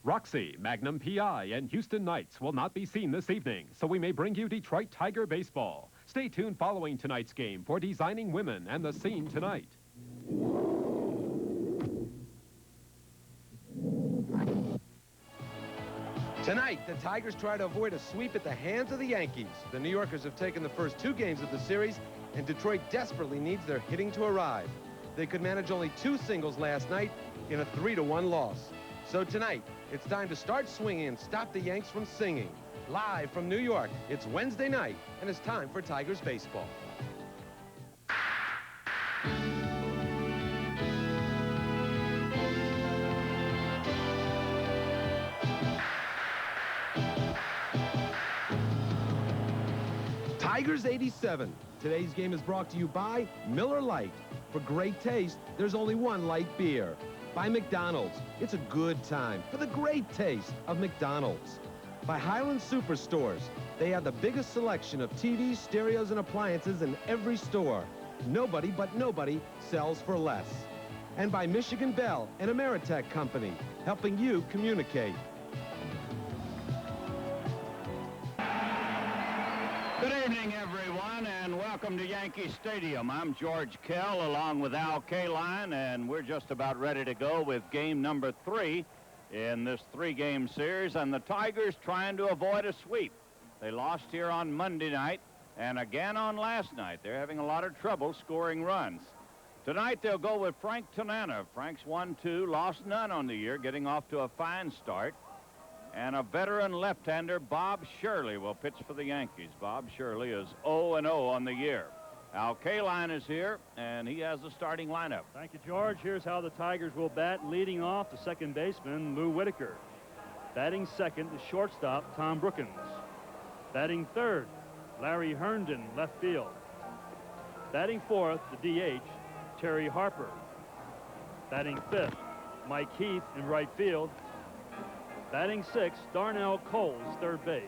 Roxy, Magnum PI, and Houston Knights will not be seen this evening, so we may bring you Detroit Tiger baseball. Stay tuned following tonight's game for Designing Women and the Scene Tonight. Tonight, the Tigers try to avoid a sweep at the hands of the Yankees. The New Yorkers have taken the first 2 games of the series, and Detroit desperately needs their hitting to arrive. They could manage only 2 singles last night in a 3-1 loss. So tonight, it's time to start swinging and stop the Yanks from singing. Live from New York, it's Wednesday night, and it's time for Tigers baseball. Tigers 87. Today's game is brought to you by Miller Lite. For great taste, there's only one light beer. By McDonald's. It's a good time for the great taste of McDonald's. By Highland Superstores. They have the biggest selection of TVs, stereos, and appliances in every store. Nobody but nobody sells for less. And by Michigan Bell and Ameritech Company, helping you communicate. Good evening, everyone, and welcome to Yankee Stadium. I'm George Kell, along with Al Kaline, and we're just about ready to go with game number 3 in this 3-game series, and the Tigers trying to avoid a sweep. They lost here on Monday night and again on last night. They're having a lot of trouble scoring runs. Tonight, they'll go with Frank Tanana. Frank's 1-2, lost none on the year, getting off to a fine start. And a veteran left-hander, Bob Shirley, will pitch for the Yankees. Bob Shirley is 0-0 on the year. Al Kaline is here, and he has the starting lineup. Thank you, George. Here's how the Tigers will bat. Leading off, the second baseman, Lou Whitaker. Batting second, the shortstop, Tom Brookins. Batting third, Larry Herndon, left field. Batting fourth, the DH, Terry Harper. Batting fifth, Mike Heath in right field. Batting sixth, Darnell Coles, third base.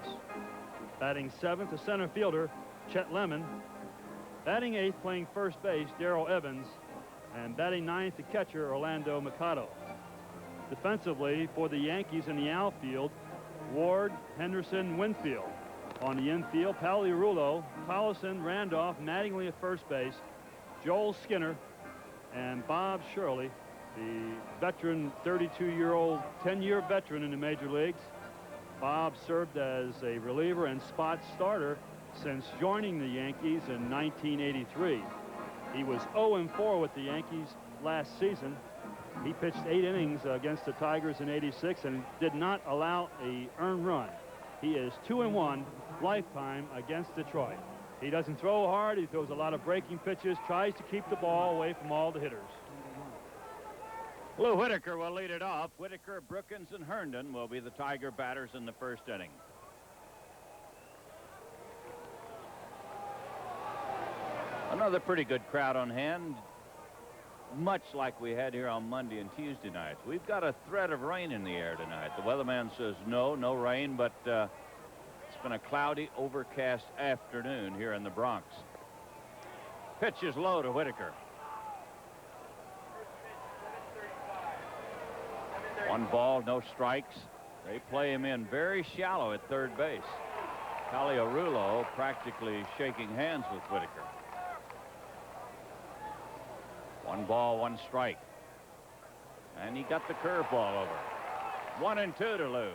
Batting seventh, the center fielder, Chet Lemon. Batting eighth, playing first base, Darrell Evans. And batting ninth, the catcher, Orlando Mikado. Defensively, for the Yankees in the outfield, Ward, Henderson, Winfield. On the infield, Paliarulo, Collison, Randolph, Mattingly at first base, Joel Skinner, and Bob Shirley, the veteran, 32-year-old, 10-year veteran in the major leagues. Bob served as a reliever and spot starter since joining the Yankees in 1983. He was 0-4 with the Yankees last season. He pitched 8 innings against the Tigers in '86 and did not allow an earned run. He is 2-1 lifetime against Detroit. He doesn't throw hard. He throws a lot of breaking pitches, tries to keep the ball away from all the hitters. Lou Whitaker will lead it off. Whitaker, Brookins, and Herndon will be the Tiger batters in the first inning. Another pretty good crowd on hand, much like we had here on Monday and Tuesday nights. We've got a threat of rain in the air tonight. The weatherman says no rain, but it's been a cloudy, overcast afternoon here in the Bronx. Pitch is low to Whitaker. 1 ball, no strikes. They play him in very shallow at third base. Paliarulo practically shaking hands with Whitaker. 1 ball, 1 strike. And he got the curveball over. 1-2 to Lou.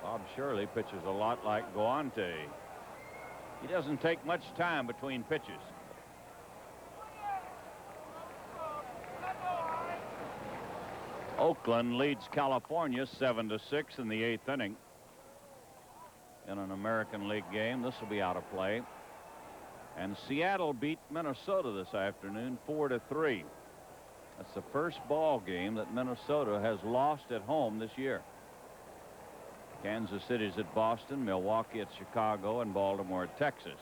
Bob Shirley pitches a lot like Guante. He doesn't take much time between pitches. Oakland leads California 7-6 in the 8th inning. In an American League game, this will be out of play. And Seattle beat Minnesota this afternoon 4-3. That's the first ball game that Minnesota has lost at home this year. Kansas City's at Boston, Milwaukee at Chicago, and Baltimore at Texas.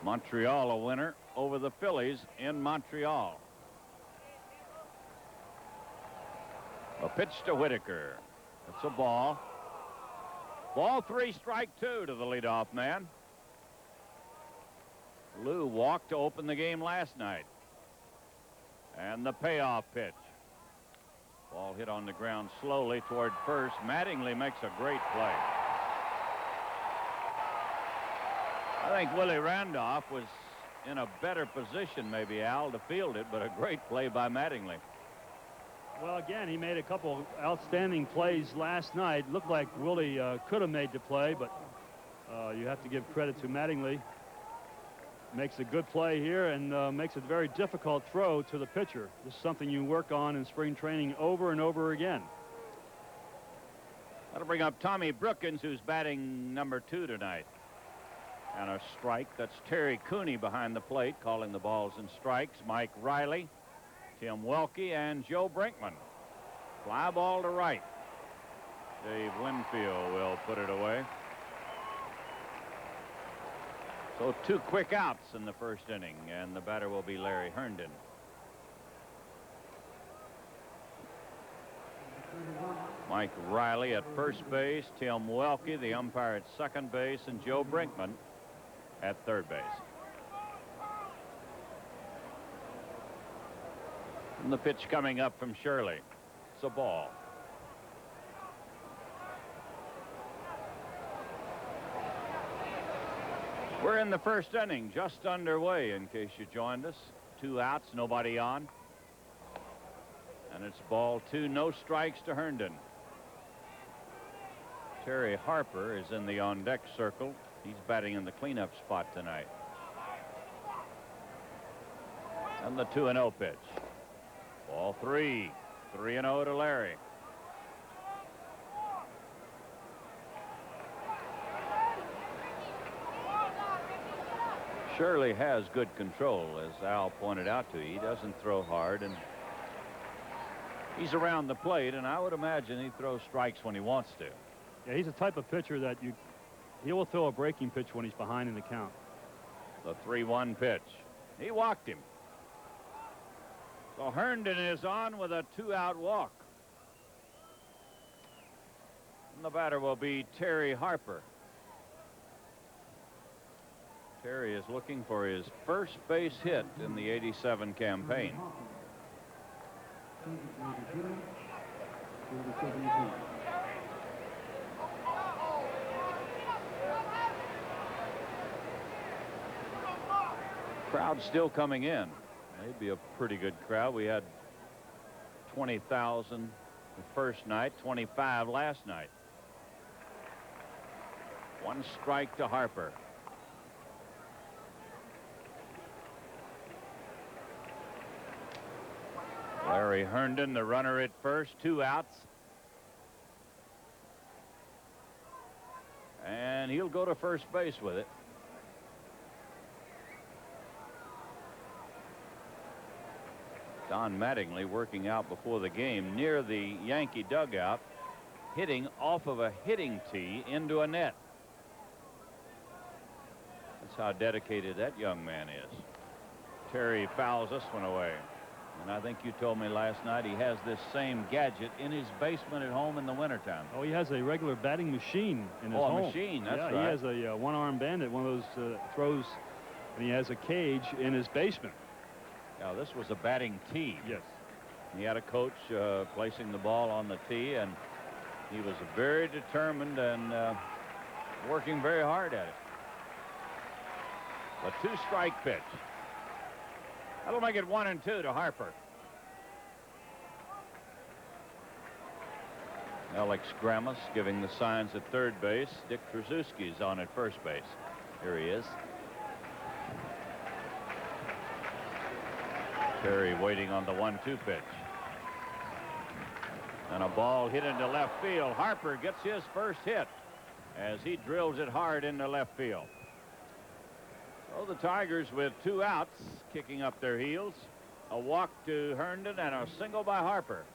Montreal a winner over the Phillies in Montreal. A pitch to Whitaker. It's a ball. Ball 3, strike 2 to the leadoff man. Lou walked to open the game last night. And the payoff pitch. Ball hit on the ground slowly toward first. Mattingly makes a great play. I think Willie Randolph was in a better position, maybe, Al, to field it, but a great play by Mattingly. Well, again, he made a couple outstanding plays last night. Looked like Willie could have made the play, but you have to give credit to Mattingly. Makes a good play here and makes a very difficult throw to the pitcher. This is something you work on in spring training over and over again. That'll bring up Tommy Brookins, who's batting number 2 tonight. And a strike. That's Terry Cooney behind the plate calling the balls and strikes. Mike Riley, Tim Welke, and Joe Brinkman. Fly ball to right. Dave Winfield will put it away. So 2 quick outs in the first inning, and the batter will be Larry Herndon. Mike Riley at first base, Tim Welke, the umpire, at second base, and Joe Brinkman at third base. And the pitch coming up from Shirley. It's a ball. We're in the first inning, just underway, in case you joined us. 2 outs, nobody on. And it's ball 2, no strikes to Herndon. Terry Harper is in the on-deck circle. He's batting in the cleanup spot tonight. And the 2-0 pitch. Ball 3. 3-0 to Larry. Shirley has good control, as Al pointed out to you. He doesn't throw hard, and he's around the plate, and I would imagine he throws strikes when he wants to. Yeah, he's the type of pitcher that he will throw a breaking pitch when he's behind in the count. The 3-1 pitch. He walked him. So Herndon is on with a 2-out walk. And the batter will be Terry Harper. Terry is looking for his first base hit in the '87 campaign. Crowd still coming in. Maybe a pretty good crowd. We had 20,000 the first night, 25 last night. 1 strike to Harper. Larry Herndon, the runner at first, 2 outs. And he'll go to first base with it. Don Mattingly working out before the game near the Yankee dugout, hitting off of a hitting tee into a net. That's how dedicated that young man is. Terry fouls this one away. And I think you told me last night he has this same gadget in his basement at home in the wintertime. Oh, he has a regular batting machine in his home. Oh, a machine, that's right. Yeah, he has a one-arm bandit, one of those throws, and he has a cage in his basement. Now, this was a batting tee. Yes. He had a coach placing the ball on the tee, and he was very determined and working very hard at it. A 2-strike pitch. That'll make it 1-2 to Harper. Alex Grammas giving the signs at third base. Dick Trzaskowski's on at first base. Here he is. Terry waiting on the 1-2 pitch. And a ball hit into left field. Harper gets his first hit as he drills it hard into left field. So the Tigers with 2 outs, kicking up their heels. A walk to Herndon and a single by Harper.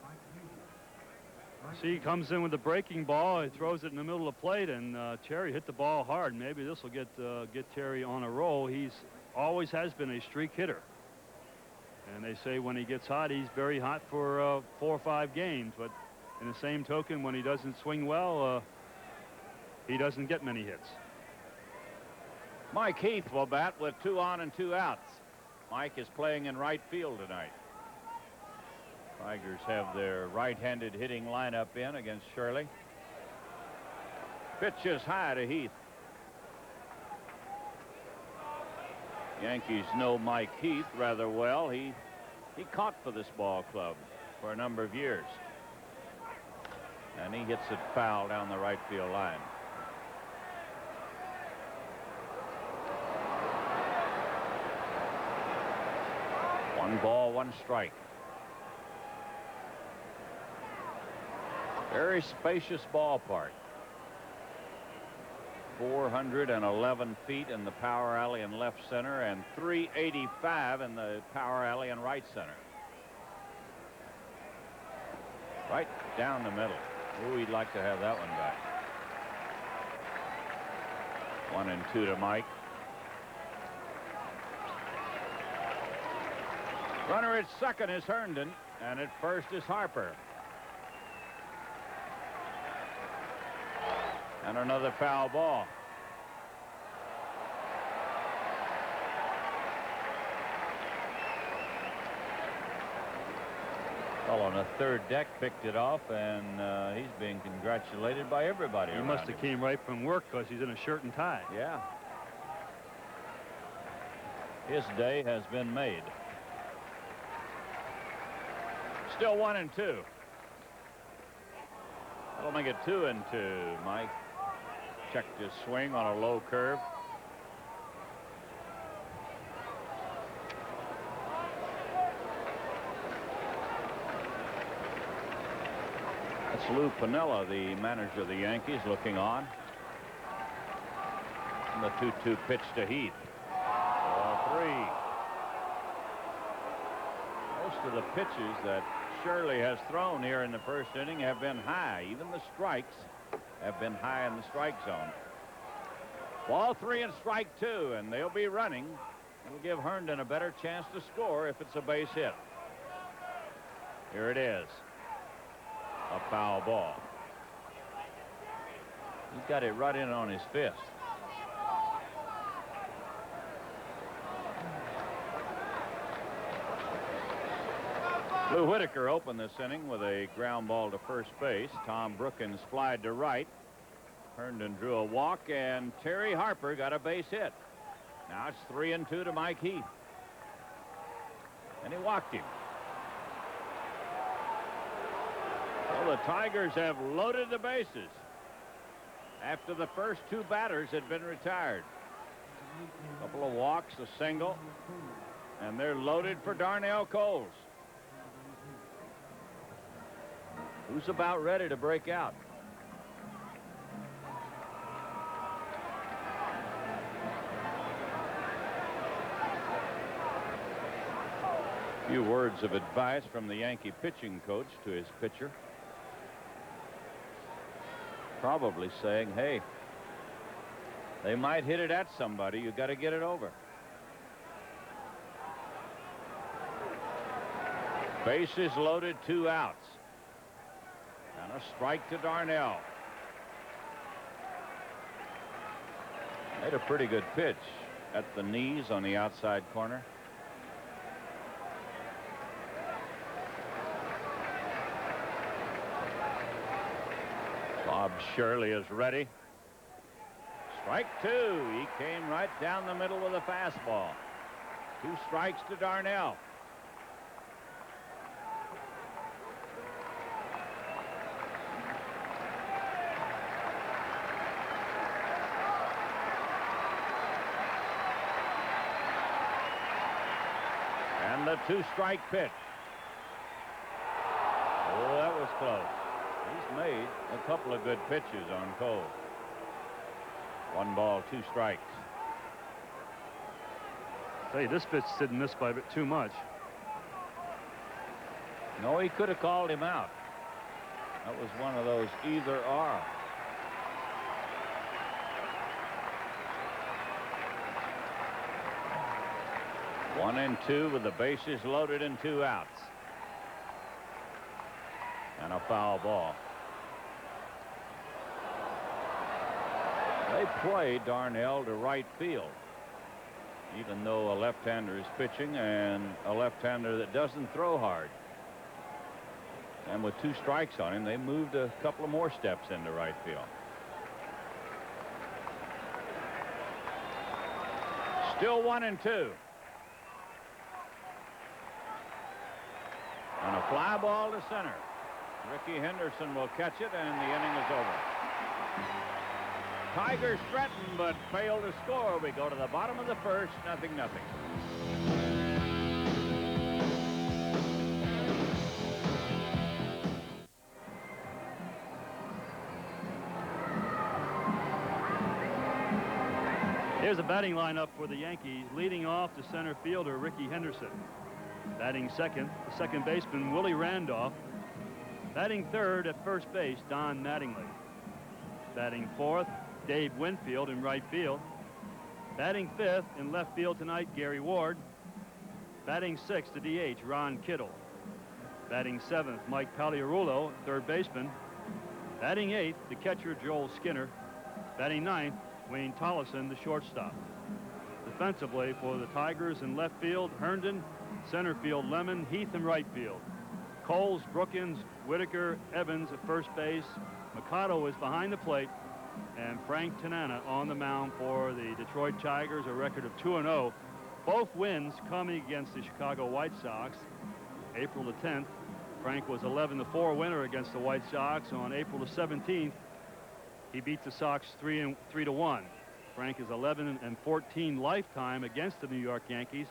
See, he comes in with the breaking ball. He throws it in the middle of the plate, and Terry hit the ball hard. Maybe this will get Terry on a roll. He's always has been a streak hitter. And they say when he gets hot, he's very hot for 4 or 5 games. But in the same token, when he doesn't swing well, he doesn't get many hits. Mike Heath will bat with 2 on and 2 outs. Mike is playing in right field tonight. Tigers have their right-handed hitting lineup in against Shirley. Pitch is high to Heath. Yankees know Mike Heath rather well. He caught for this ball club for a number of years. And he hits it foul down the right field line. One ball, one strike. Very spacious ballpark. 411 feet in the power alley in left center and 385 in the power alley in right center. Right down the middle. Ooh, he'd like to have that one back. 1-2 to Mike. Runner at second is Herndon, and at first is Harper. And another foul ball. Well, on the third deck picked it off, and he's being congratulated by everybody. He must have came right from work because he's in a shirt and tie. Yeah. His day has been made. Still 1-2. That'll make it 2-2. Mike checked his swing on a low curve. That's Lou Piniella, the manager of the Yankees, looking on. And the 2-2 pitch to Heath. Ball 3. Most of the pitches that Shirley has thrown here in the first inning have been high. Even the strikes have been high in the strike zone. Ball 3 and strike 2, and they'll be running. It'll give Herndon a better chance to score if it's a base hit. Here it is. A foul ball. He's got it right in on his fist. Lou Whitaker opened this inning with a ground ball to first base. Tom Brookins flied to right. Herndon drew a walk, and Terry Harper got a base hit. Now it's 3-2 to Mike Heath. And he walked him. Well, the Tigers have loaded the bases after the first two batters had been retired. A couple of walks, a single, and they're loaded for Darnell Coles, who's about ready to break out. A few words of advice from the Yankee pitching coach to his pitcher. Probably saying, hey, they might hit it at somebody. You got to get it over. Bases loaded, 2 outs. And a strike to Darnell. Made a pretty good pitch at the knees on the outside corner. Bob Shirley is ready. Strike 2. He came right down the middle with a fastball. 2 strikes to Darnell. And the 2-strike pitch. Oh, that was close. He's made a couple of good pitches on Cole. 1 ball, 2 strikes. Say, this pitch didn't miss by a bit too much. No, he could have called him out. That was one of those either or. One and 2 with the bases loaded and 2 outs. And a foul ball. They play Darnell to right field, even though a left-hander is pitching and a left-hander that doesn't throw hard. And with 2 strikes on him, they moved a couple of more steps into right field. Still 1-2. And a fly ball to center. Ricky Henderson will catch it, and the inning is over. Tigers threaten but fail to score. We go to the bottom of the first, 0-0. Here's a batting lineup for the Yankees. Leading off, the center fielder, Ricky Henderson. Batting second, the second baseman, Willie Randolph. Batting third at first base, Don Mattingly. Batting fourth, Dave Winfield in right field. Batting fifth in left field tonight, Gary Ward. Batting sixth, the DH, Ron Kittle. Batting seventh, Mike Pagliarulo, third baseman. Batting eighth, the catcher, Joel Skinner. Batting ninth, Wayne Tollison, the shortstop. Defensively for the Tigers in left field, Herndon. Center field, Lemon. Heath in right field. Coles, Brookins, Whitaker, Evans at first base. Mikado is behind the plate. And Frank Tanana on the mound for the Detroit Tigers, a record of 2-0. Both wins coming against the Chicago White Sox. April the 10th, Frank was 11-4 winner against the White Sox. On April the 17th, he beat the Sox 3-1. Frank is 11-14 lifetime against the New York Yankees,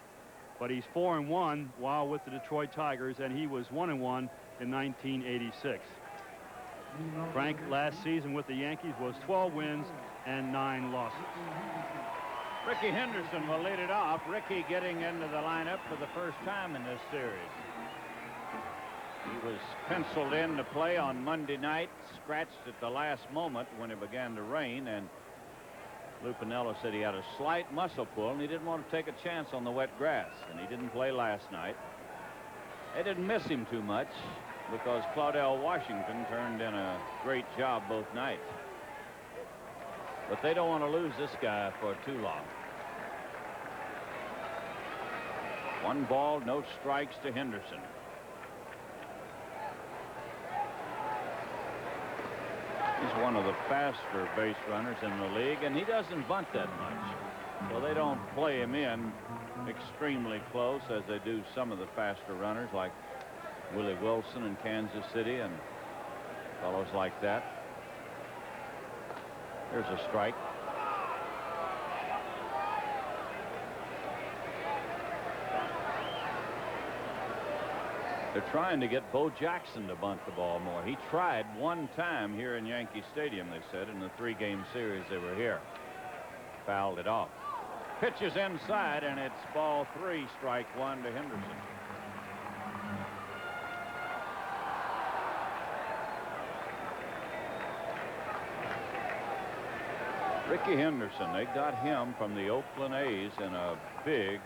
but he's 4-1 while with the Detroit Tigers, and he was 1-1 in 1986. Frank last season with the Yankees was 12 wins and 9 losses. Ricky Henderson will lead it off. Ricky getting into the lineup for the first time in this series. He was penciled in to play on Monday night, scratched at the last moment when it began to rain, and Lou Piniella said he had a slight muscle pull and he didn't want to take a chance on the wet grass, and he didn't play last night. They didn't miss him too much because Claudell Washington turned in a great job both nights. But they don't want to lose this guy for too long. 1 ball, no strikes to Henderson. He's one of the faster base runners in the league, and he doesn't bunt that much. So they don't play him in extremely close as they do some of the faster runners like Willie Wilson in Kansas City and fellows like that. Here's a strike. They're trying to get Bo Jackson to bunt the ball more. He tried 1 time here in Yankee Stadium, they said, in the 3-game series they were here. Fouled it off. Pitches inside, and it's ball 3, strike 1 to Henderson. Ricky Henderson, they got him from the Oakland A's in a big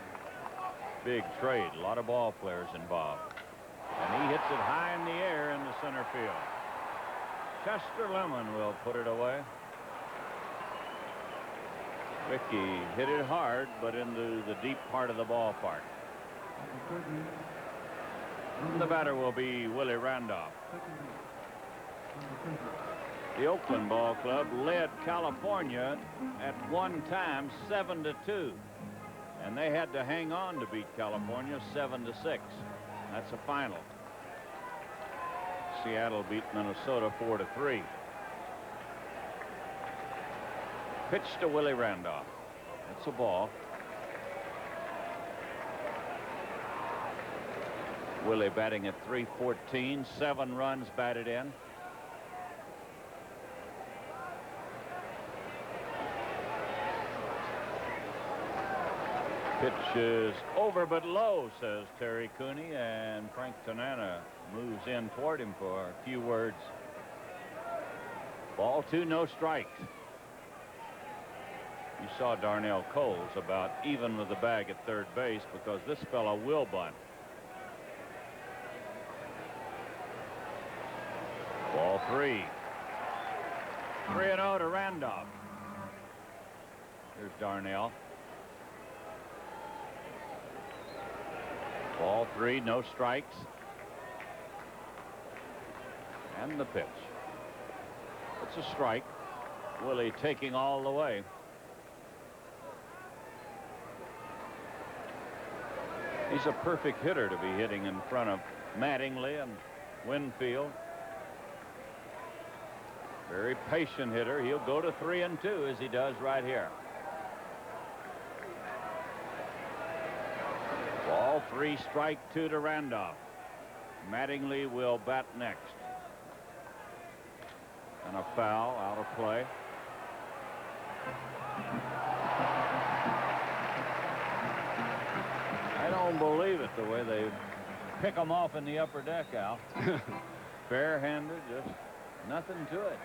trade. A lot of ball players involved. And he hits it high in the air into center field. Chester Lemon will put it away. Ricky hit it hard, but into the deep part of the ballpark. The batter will be Willie Randolph. The Oakland Ball Club led California at one time 7-2, and they had to hang on to beat California 7-6. That's a final. Seattle beat Minnesota 4-3. Pitch to Willie Randolph. It's a ball. Willie batting at .314, 7 runs batted in. Pitch is over but low, says Terry Cooney, and Frank Tanana moves in toward him for a few words. Ball 2, no strikes. You saw Darnell Coles about even with the bag at third base because this fellow will bunt. Ball 3. 3-0 to Randolph. Here's Darnell. Ball 3, no strikes. And the pitch. It's a strike. Willie taking all the way. He's a perfect hitter to be hitting in front of Mattingly and Winfield. Very patient hitter. He'll go to 3-2 as he does right here. Ball 3, strike 2 to Randolph. Mattingly will bat next. And a foul out of play. I don't believe it, the way they pick them off in the upper deck, Al. Bare-handed, just nothing to it.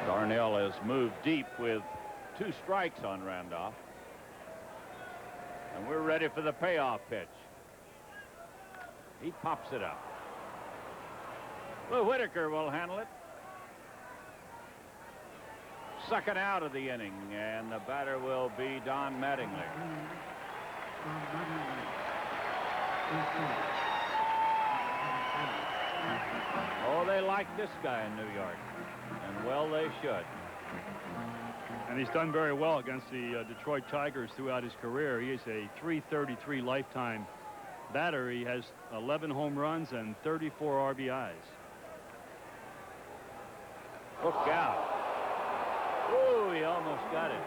Darnell has moved deep with 2 strikes on Randolph. And we're ready for the payoff pitch. He pops it up. Lou Whitaker will handle it. Second out of the inning, and the batter will be Don Mattingly. Oh, they like this guy in New York, and well they should. And he's done very well against the Detroit Tigers throughout his career. He is a .333 lifetime batter. He has 11 home runs and 34 RBIs. Look out. Oh, he almost got it.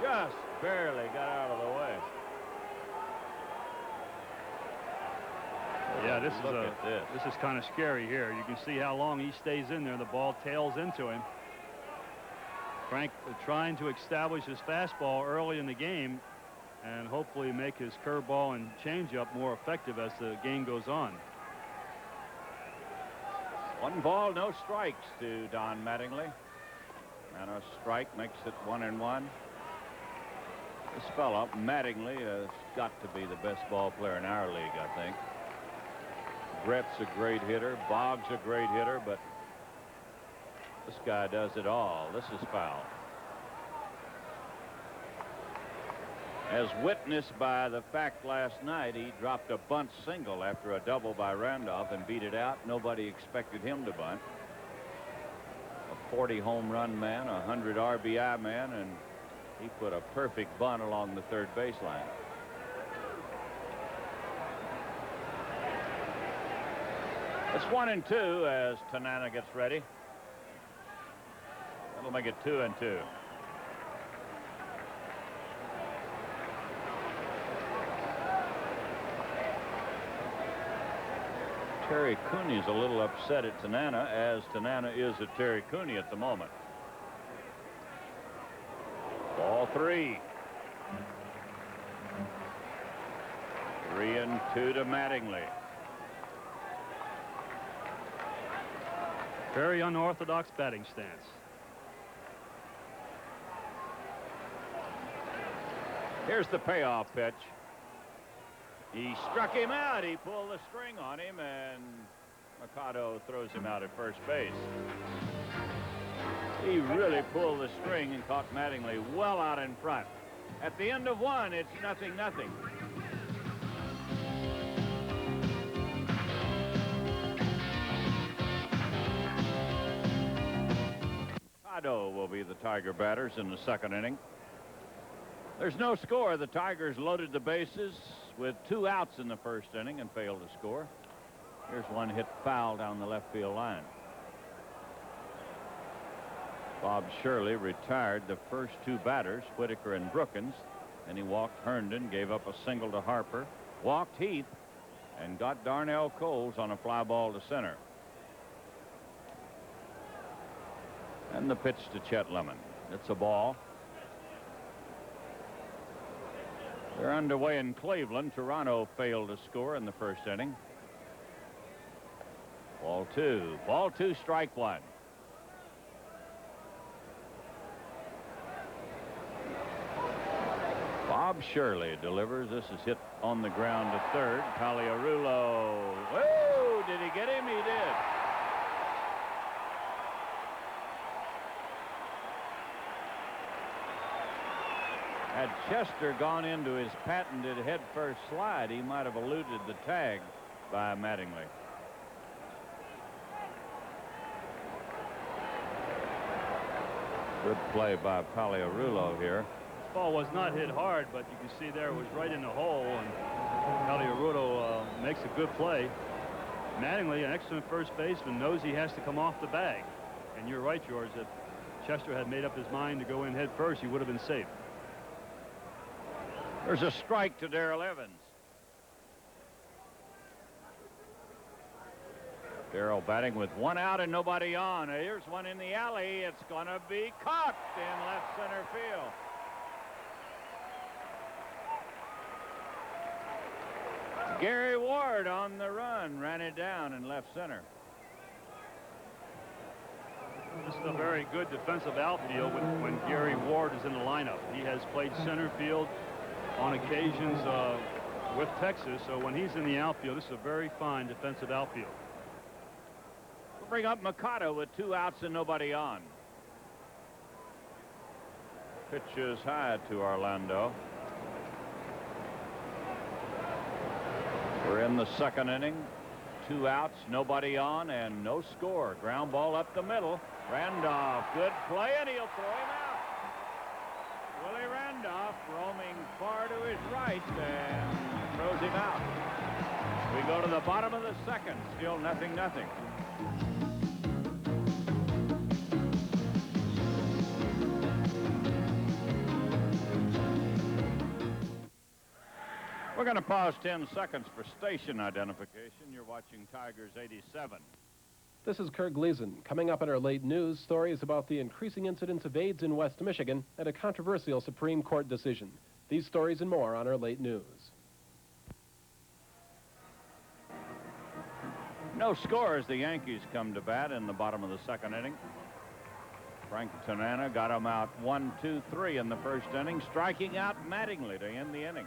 Just barely got out of the way. Yeah, this is kind of scary here. You can see how long he stays in there. The ball tails into him. Frank trying to establish his fastball early in the game and hopefully make his curveball and changeup more effective as the game goes on. 1 ball, no strikes to Don Mattingly. And a strike makes it 1-1. This fella, Mattingly, has got to be the best ball player in our league, I think. Brett's a great hitter. Boggs a great hitter, but this guy does it all. This is foul. As witnessed by the fact last night, he dropped a bunt single after a double by Randolph and beat it out. Nobody expected him to bunt. A 40 home run man, a 100 RBI man, and he put a perfect bunt along the third baseline. It's 1-2 as Tanana gets ready. That'll make it 2-2. Terry Cooney is a little upset at Tanana, as Tanana is at Terry Cooney at the moment. Ball 3. 3-2 to Mattingly. Very unorthodox batting stance. Here's the payoff pitch. He struck him out. He pulled the string on him, and Mercado throws him out at first base. He really pulled the string and caught Mattingly well out in front. At the end of 1, it's 0-0. Mercado will be the Tiger batters in the second inning. There's no score. The Tigers loaded the bases with 2 outs in the first inning and failed to score. Here's one hit foul down the left field line. Bob Shirley retired the first 2 batters, Whitaker and Brookins. Then he walked Herndon, gave up a single to Harper, walked Heath, and got Darnell Coles on a fly ball to center. And the pitch to Chet Lemon. It's a ball. They're underway in Cleveland. Toronto failed to score in the first inning. Ball 2. Ball 2, strike 1. Bob Shirley delivers. This is hit on the ground to third. Paliarulo. Whoa! Did he get him? He did. Had Chester gone into his patented head-first slide, he might have eluded the tag by Mattingly. Good play by Paliarulo here. Ball was not hit hard, but you can see there it was right in the hole, and Paliarulo makes a good play. Mattingly, an excellent first baseman, knows he has to come off the bag. And you're right, George, if Chester had made up his mind to go in head first, he would have been safe. There's a strike to Darrell Evans. Darrell batting with one out and nobody on. Here's one in the alley. It's going to be caught in left center field. Gary Ward on the run, ran it down in left center. This is a very good defensive outfield when Gary Ward is in the lineup. He has played center field on occasions with Texas, so when he's in the outfield, this is a very fine defensive outfield. We'll bring up Mikado with 2 outs and nobody on. Pitch is high to Orlando. We're in the second inning. 2 outs, nobody on, and no score. Ground ball up the middle. Randolph, good play, and he'll throw him out. Willie Randolph roaming far to his right and throws him out. We go to the bottom of the second. Still 0-0. We're going to pause 10 seconds for station identification. You're watching Tigers 87. This is Kurt Gleason. Coming up in our late news, stories about the increasing incidence of AIDS in West Michigan and a controversial Supreme Court decision. These stories and more on our late news. No score as the Yankees come to bat in the bottom of the second inning. Frank Tanana got him out 1-2-3 in the first inning, striking out Mattingly to end the inning.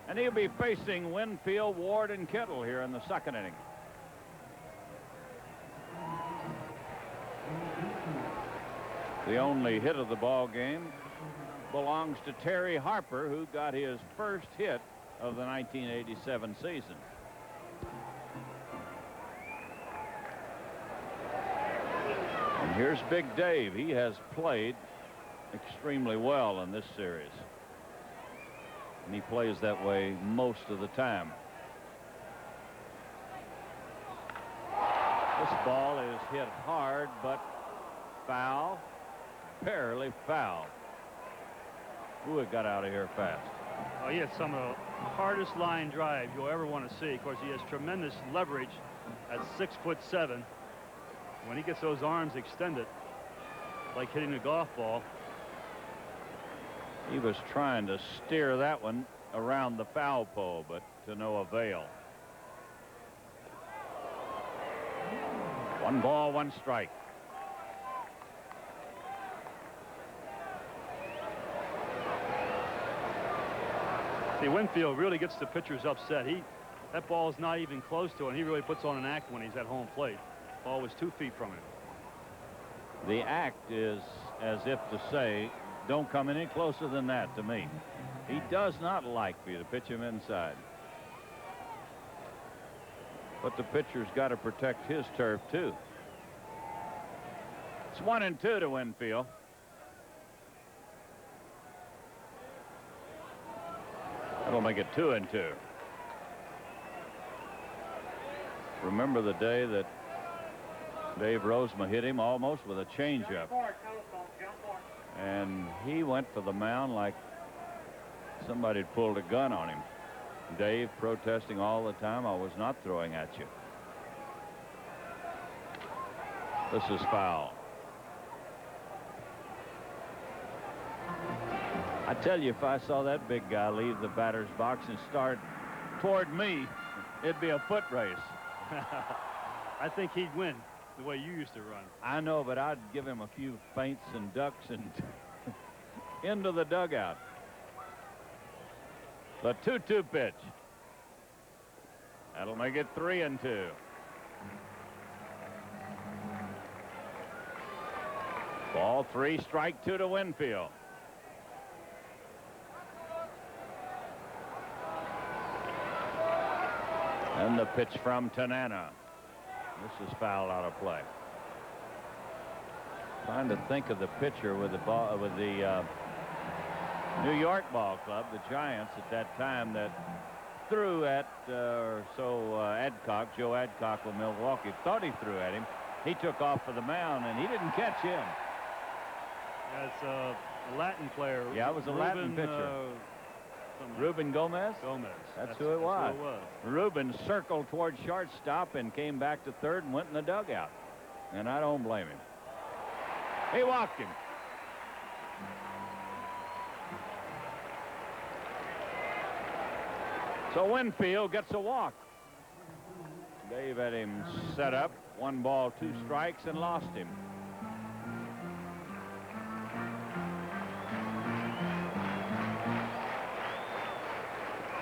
And he'll be facing Winfield, Ward, and Kittle here in the second inning. The only hit of the ball game belongs to Terry Harper, who got his first hit of the 1987 season. And here's Big Dave. He has played extremely well in this series. And he plays that way most of the time. This ball is hit hard, but foul. Barely foul. Ooh, it got out of here fast. Oh, he had some of the hardest line drive you'll ever want to see. Of course, he has tremendous leverage at 6'7". When he gets those arms extended, like hitting a golf ball. He was trying to steer that one around the foul pole, but to no avail. 1 ball, 1 strike. See, Winfield really gets the pitchers upset. That ball is not even close to him. He really puts on an act when he's at home plate. Ball was 2 feet from him. The act is as if to say, don't come any closer than that to me. He does not like me to pitch him inside. But the pitcher's got to protect his turf, too. It's 1-2 to Winfield. That'll make it 2-2. Remember the day that Dave Rozema hit him almost with a changeup. And he went for the mound like somebody had pulled a gun on him. Dave protesting all the time, I was not throwing at you. This is foul. I tell you, if I saw that big guy leave the batter's box and start toward me, it'd be a foot race. I think he'd win the way you used to run. I know, but I'd give him a few feints and ducks and into the dugout. The 2-2 pitch. That'll make it 3-2. Ball 3, strike 2 to Winfield. And the pitch from Tanana. This is fouled out of play. Trying to think of the pitcher with the ball with the New York Ball Club, the Giants at that time, that threw at Adcock, Joe Adcock of Milwaukee. Thought he threw at him. He took off for the mound and he didn't catch him. That's a Latin player. Yeah, it was a Latin pitcher. Ruben Gomez? Gomez. That's who it was. Ruben circled toward shortstop and came back to third and went in the dugout. And I don't blame him. He walked him. So Winfield gets a walk. Dave had him set up. 1 ball, 2 strikes, and lost him.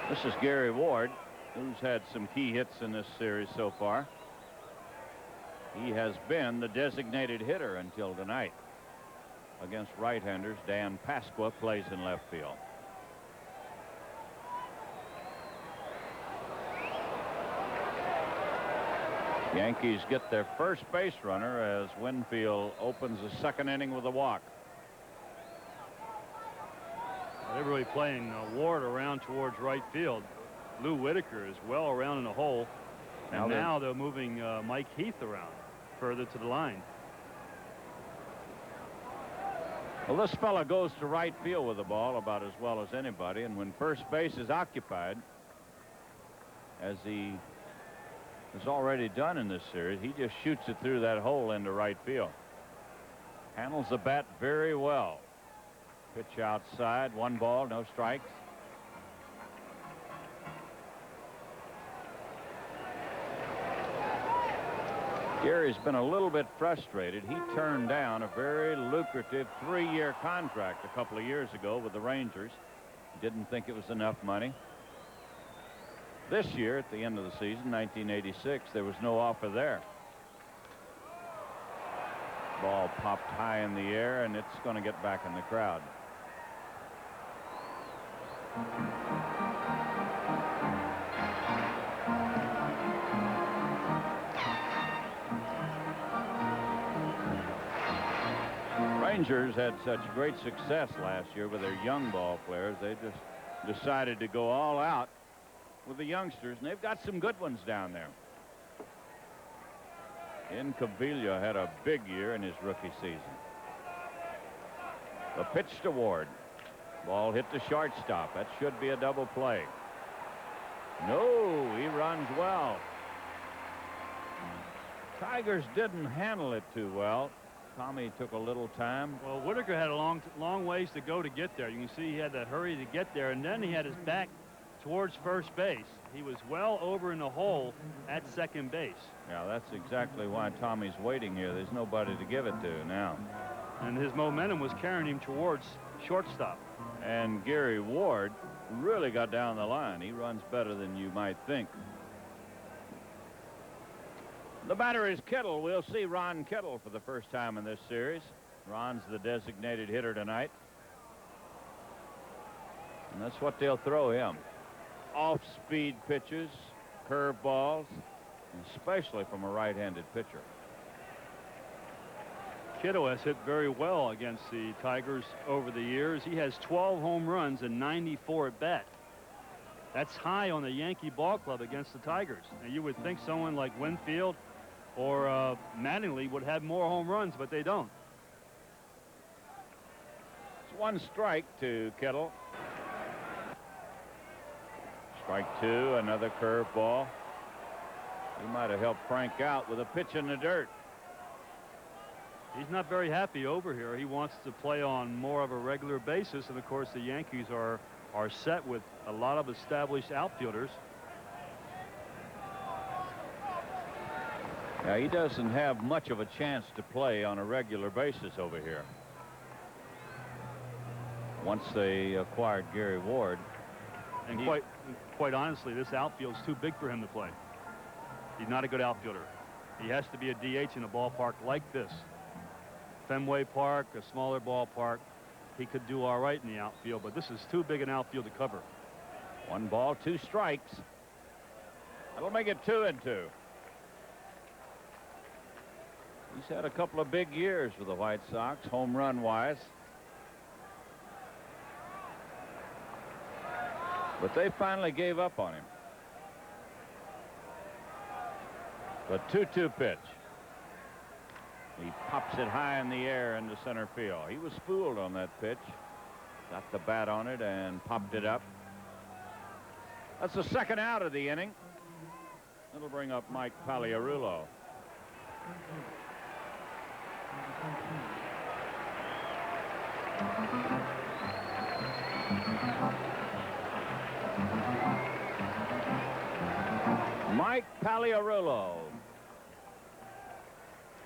This is Gary Ward, who's had some key hits in this series so far. He has been the designated hitter until tonight. Against right-handers, Dan Pasqua plays in left field. Yankees get their first base runner as Winfield opens the 2nd inning with a walk. They're really playing Ward around towards right field. Lou Whitaker is well around in the hole. And now they're moving Mike Heath around further to the line. Well, this fella goes to right field with the ball about as well as anybody. And when first base is occupied, as he has already done in this series, he just shoots it through that hole into right field. Handles the bat very well. Pitch outside, 1 ball, no strikes. Gary's been a little bit frustrated. He turned down a very lucrative 3-year contract a couple of years ago with the Rangers. Didn't think it was enough money. This year, at the end of the season, 1986, there was no offer there. Ball popped high in the air, and it's going to get back in the crowd. Rangers had such great success last year with their young ball players. They just decided to go all out with the youngsters, and they've got some good ones down there. Incaviglia had a big year in his rookie season. The pitch to Ward. Ball hit the shortstop. That should be a double play. No, he runs well. Tigers didn't handle it too well. Tommy took a little time. Well, Whitaker had a long ways to go to get there. You can see he had to hurry to get there, and then he had his back towards first base. He was well over in the hole at second base. Yeah, that's exactly why Tommy's waiting here. There's nobody to give it to now. And his momentum was carrying him towards shortstop. And Gary Ward really got down the line. He runs better than you might think. The batter is Kittle. We'll see Ron Kittle for the first time in this series. Ron's the designated hitter tonight. And that's what they'll throw him. Off-speed pitches, curveballs, especially from a right-handed pitcher. Kittle has hit very well against the Tigers over the years. He has 12 home runs and 94 at bat. That's high on the Yankee ball club against the Tigers. Now, you would think someone like Winfield or Mattingly would have more home runs, but they don't. It's 1 strike to Kittle. Strike 2, another curveball. He might have helped Frank out with a pitch in the dirt. He's not very happy over here. He wants to play on more of a regular basis, and of course the Yankees are set with a lot of established outfielders. Now, he doesn't have much of a chance to play on a regular basis over here. Once they acquired Gary Ward. And quite honestly, this outfield's too big for him to play. He's not a good outfielder. He has to be a DH in a ballpark like this. Fenway Park, a smaller ballpark, he could do all right in the outfield, but this is too big an outfield to cover. 1 ball, 2 strikes. That'll make it 2-2. He's had a couple of big years with the White Sox, home run wise. But they finally gave up on him. The 2-2 pitch. He pops it high in the air into center field. He was fooled on that pitch. Got the bat on it and popped it up. That's the second out of the inning. That'll bring up Mike Pagliarulo. Mike Pagliarulo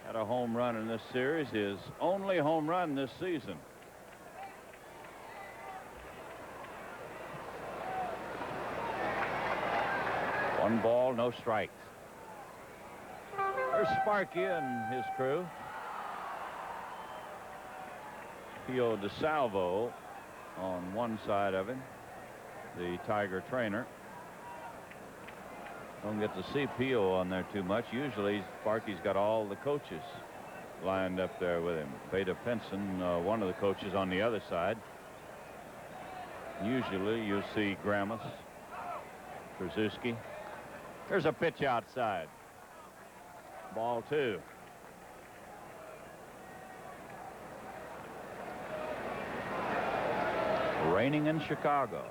had a home run in this series, his only home run this season. One ball, no strikes. There's Sparky and his crew. Pio DeSalvo on one side of him, the Tiger trainer. Don't get to see Pio on there too much. Usually Sparky's got all the coaches lined up there with him. Beta Pinson, one of the coaches on the other side. Usually you'll see Gramus, Krasuski. There's a pitch outside. Ball 2. Raining in Chicago.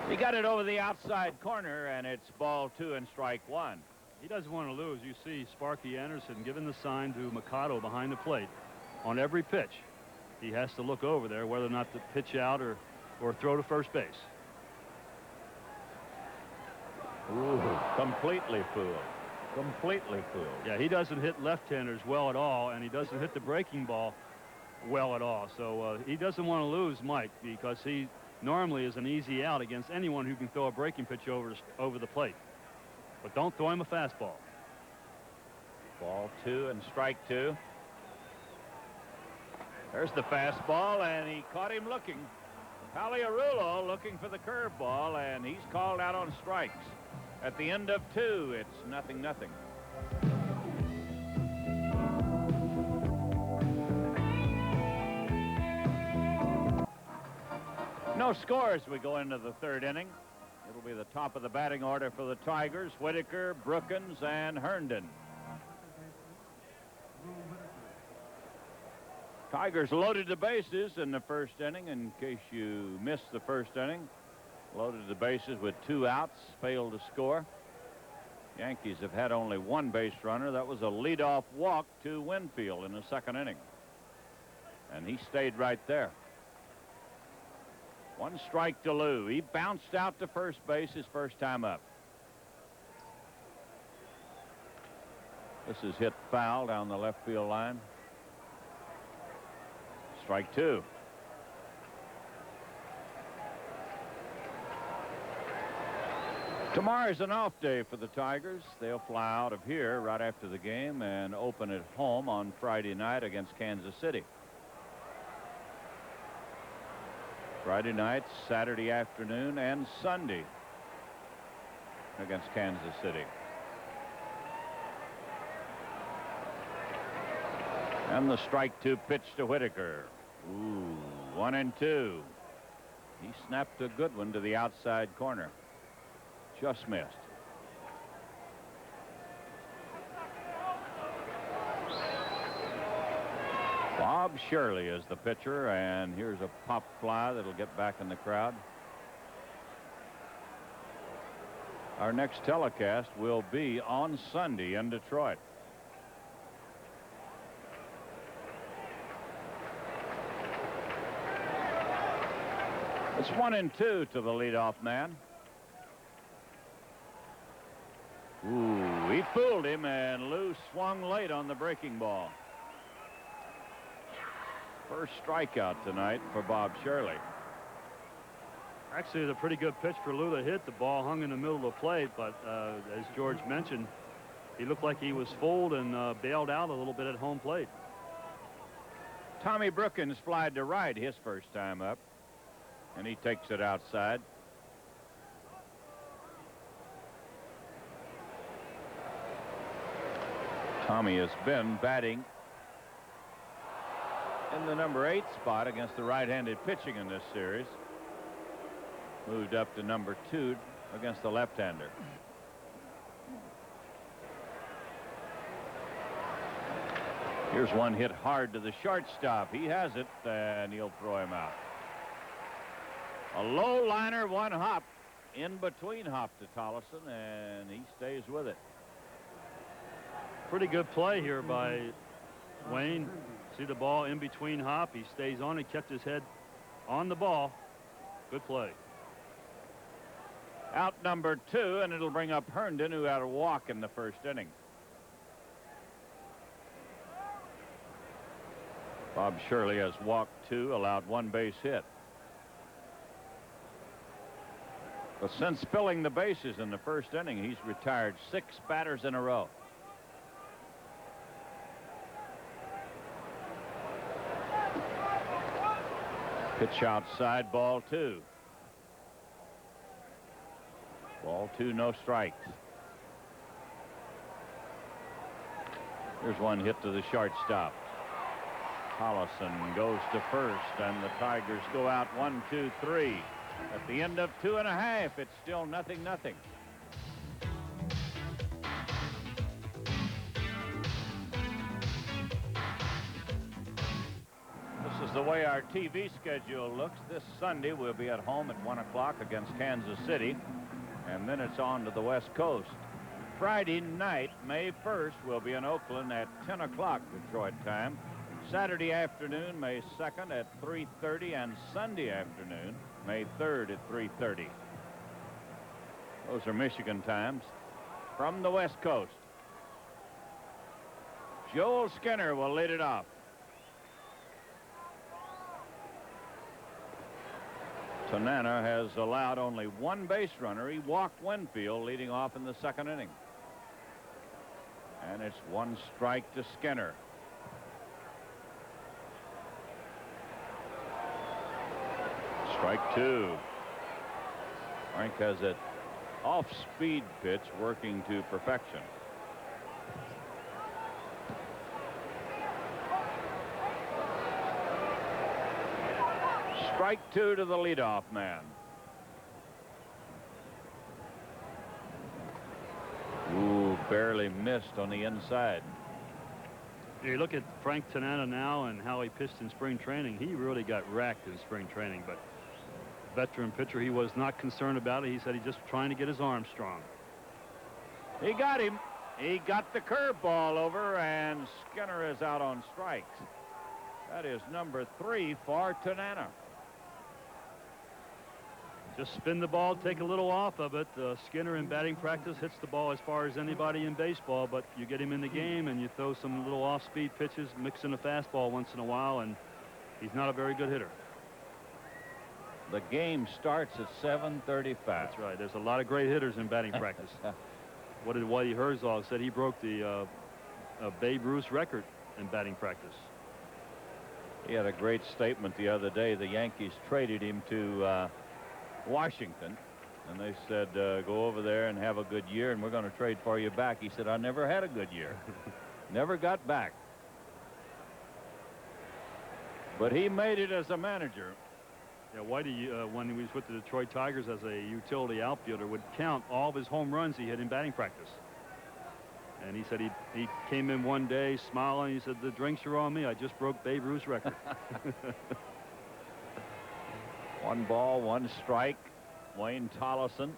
He got it over the outside corner, and it's ball 2 and strike 1. He doesn't want to lose. You see Sparky Anderson giving the sign to Mikado behind the plate. On every pitch, he has to look over there whether or not to pitch out or throw to first base. Ooh, completely fooled. Completely fooled. Yeah, he doesn't hit left-handers well at all, and he doesn't hit the breaking ball well at all. So he doesn't want to lose Mike, because he normally is an easy out against anyone who can throw a breaking pitch over the plate. But don't throw him a fastball. Ball 2 and strike 2. There's the fastball, and he caught him looking. Pagliarulo looking for the curveball, and he's called out on strikes. At the end of 2, it's 0-0. No scores as we go into the 3rd inning. It'll be the top of the batting order for the Tigers: Whitaker, Brookins, and Herndon. Tigers loaded the bases in the 1st inning. In case you missed the 1st inning, loaded the bases with 2 outs, failed to score. Yankees have had only 1 base runner. That was a leadoff walk to Winfield in the 2nd inning, and he stayed right there. 1 strike to Lou. He bounced out to first base his first time up. This is hit foul down the left field line. Strike 2. Tomorrow's an off day for the Tigers. They'll fly out of here right after the game and open at home on Friday night against Kansas City. Friday night, Saturday afternoon, and Sunday against Kansas City. And the strike 2 pitch to Whitaker. Ooh, 1-2. He snapped a good one to the outside corner. Just missed. Bob Shirley is the pitcher, and here's a pop fly that'll get back in the crowd. Our next telecast will be on Sunday in Detroit. It's 1-2 to the leadoff man. Ooh, he fooled him, and Lou swung late on the breaking ball. First strikeout tonight for Bob Shirley. Actually, it's a pretty good pitch for Lou to hit. The ball hung in the middle of the plate, but as George mentioned, he looked like he was fooled and bailed out a little bit at home plate. Tommy Brookins flied to right his first time up, and he takes it outside. Tommy has been batting in the number 8 spot against the right-handed pitching in this series. Moved up to number 2 against the left-hander. Here's one hit hard to the shortstop. He has it, and he'll throw him out. A low liner, one hop in between hop to Tolleson, and he stays with it. Pretty good play here by Wayne. See the ball in between hop. He stays on it, kept his head on the ball. Good play. Out number 2, and it'll bring up Herndon, who had a walk in the first inning. Bob Shirley has walked 2, allowed 1 base hit. But since filling the bases in the first inning, he's retired 6 batters in a row. Pitch outside, ball 2. Ball 2, no strikes. Here's one hit to the shortstop. Tolleson goes to first, and the Tigers go out 1, 2, 3. At the end of 2.5, it's still 0-0. This is the way our TV schedule looks. This Sunday we'll be at home at 1 o'clock against Kansas City, and then it's on to the West Coast. Friday night, May 1st, we'll be in Oakland at 10 o'clock Detroit time. Saturday afternoon, May 2nd at 3:30, and Sunday afternoon, May 3rd at 3:30. Those are Michigan times from the West Coast. Joel Skinner will lead it off. Tanana has allowed only 1 base runner. He walked Winfield leading off in the second inning. And it's 1 strike to Skinner. Strike 2. Frank has an off-speed pitch working to perfection. Strike 2 to the leadoff man. Ooh, barely missed on the inside. You look at Frank Tanana now and how he pitched in spring training. He really got racked in spring training, but veteran pitcher, he was not concerned about it. He said he's just trying to get his arm strong. He got him. He got the curveball over, and Skinner is out on strikes. That is number 3 for Tanana. Just spin the ball, take a little off of it. Skinner in batting practice hits the ball as far as anybody in baseball, but you get him in the game and you throw some little off-speed pitches, mix in a fastball once in a while, and he's not a very good hitter. The game starts at 7:35. That's right. There's a lot of great hitters in batting practice. What did Whitey Herzog said? He broke the Babe Ruth record in batting practice. He had a great statement the other day. The Yankees traded him to Washington, and they said, go over there and have a good year, and we're going to trade for you back. He said, I never had a good year. Never got back. But he made it as a manager. Yeah, Whitey, when he was with the Detroit Tigers as a utility outfielder, would count all of his home runs he hit in batting practice. And he said he came in one day smiling. He said, the drinks are on me. I just broke Babe Ruth's record. 1 ball, 1 strike. Wayne Tolleson,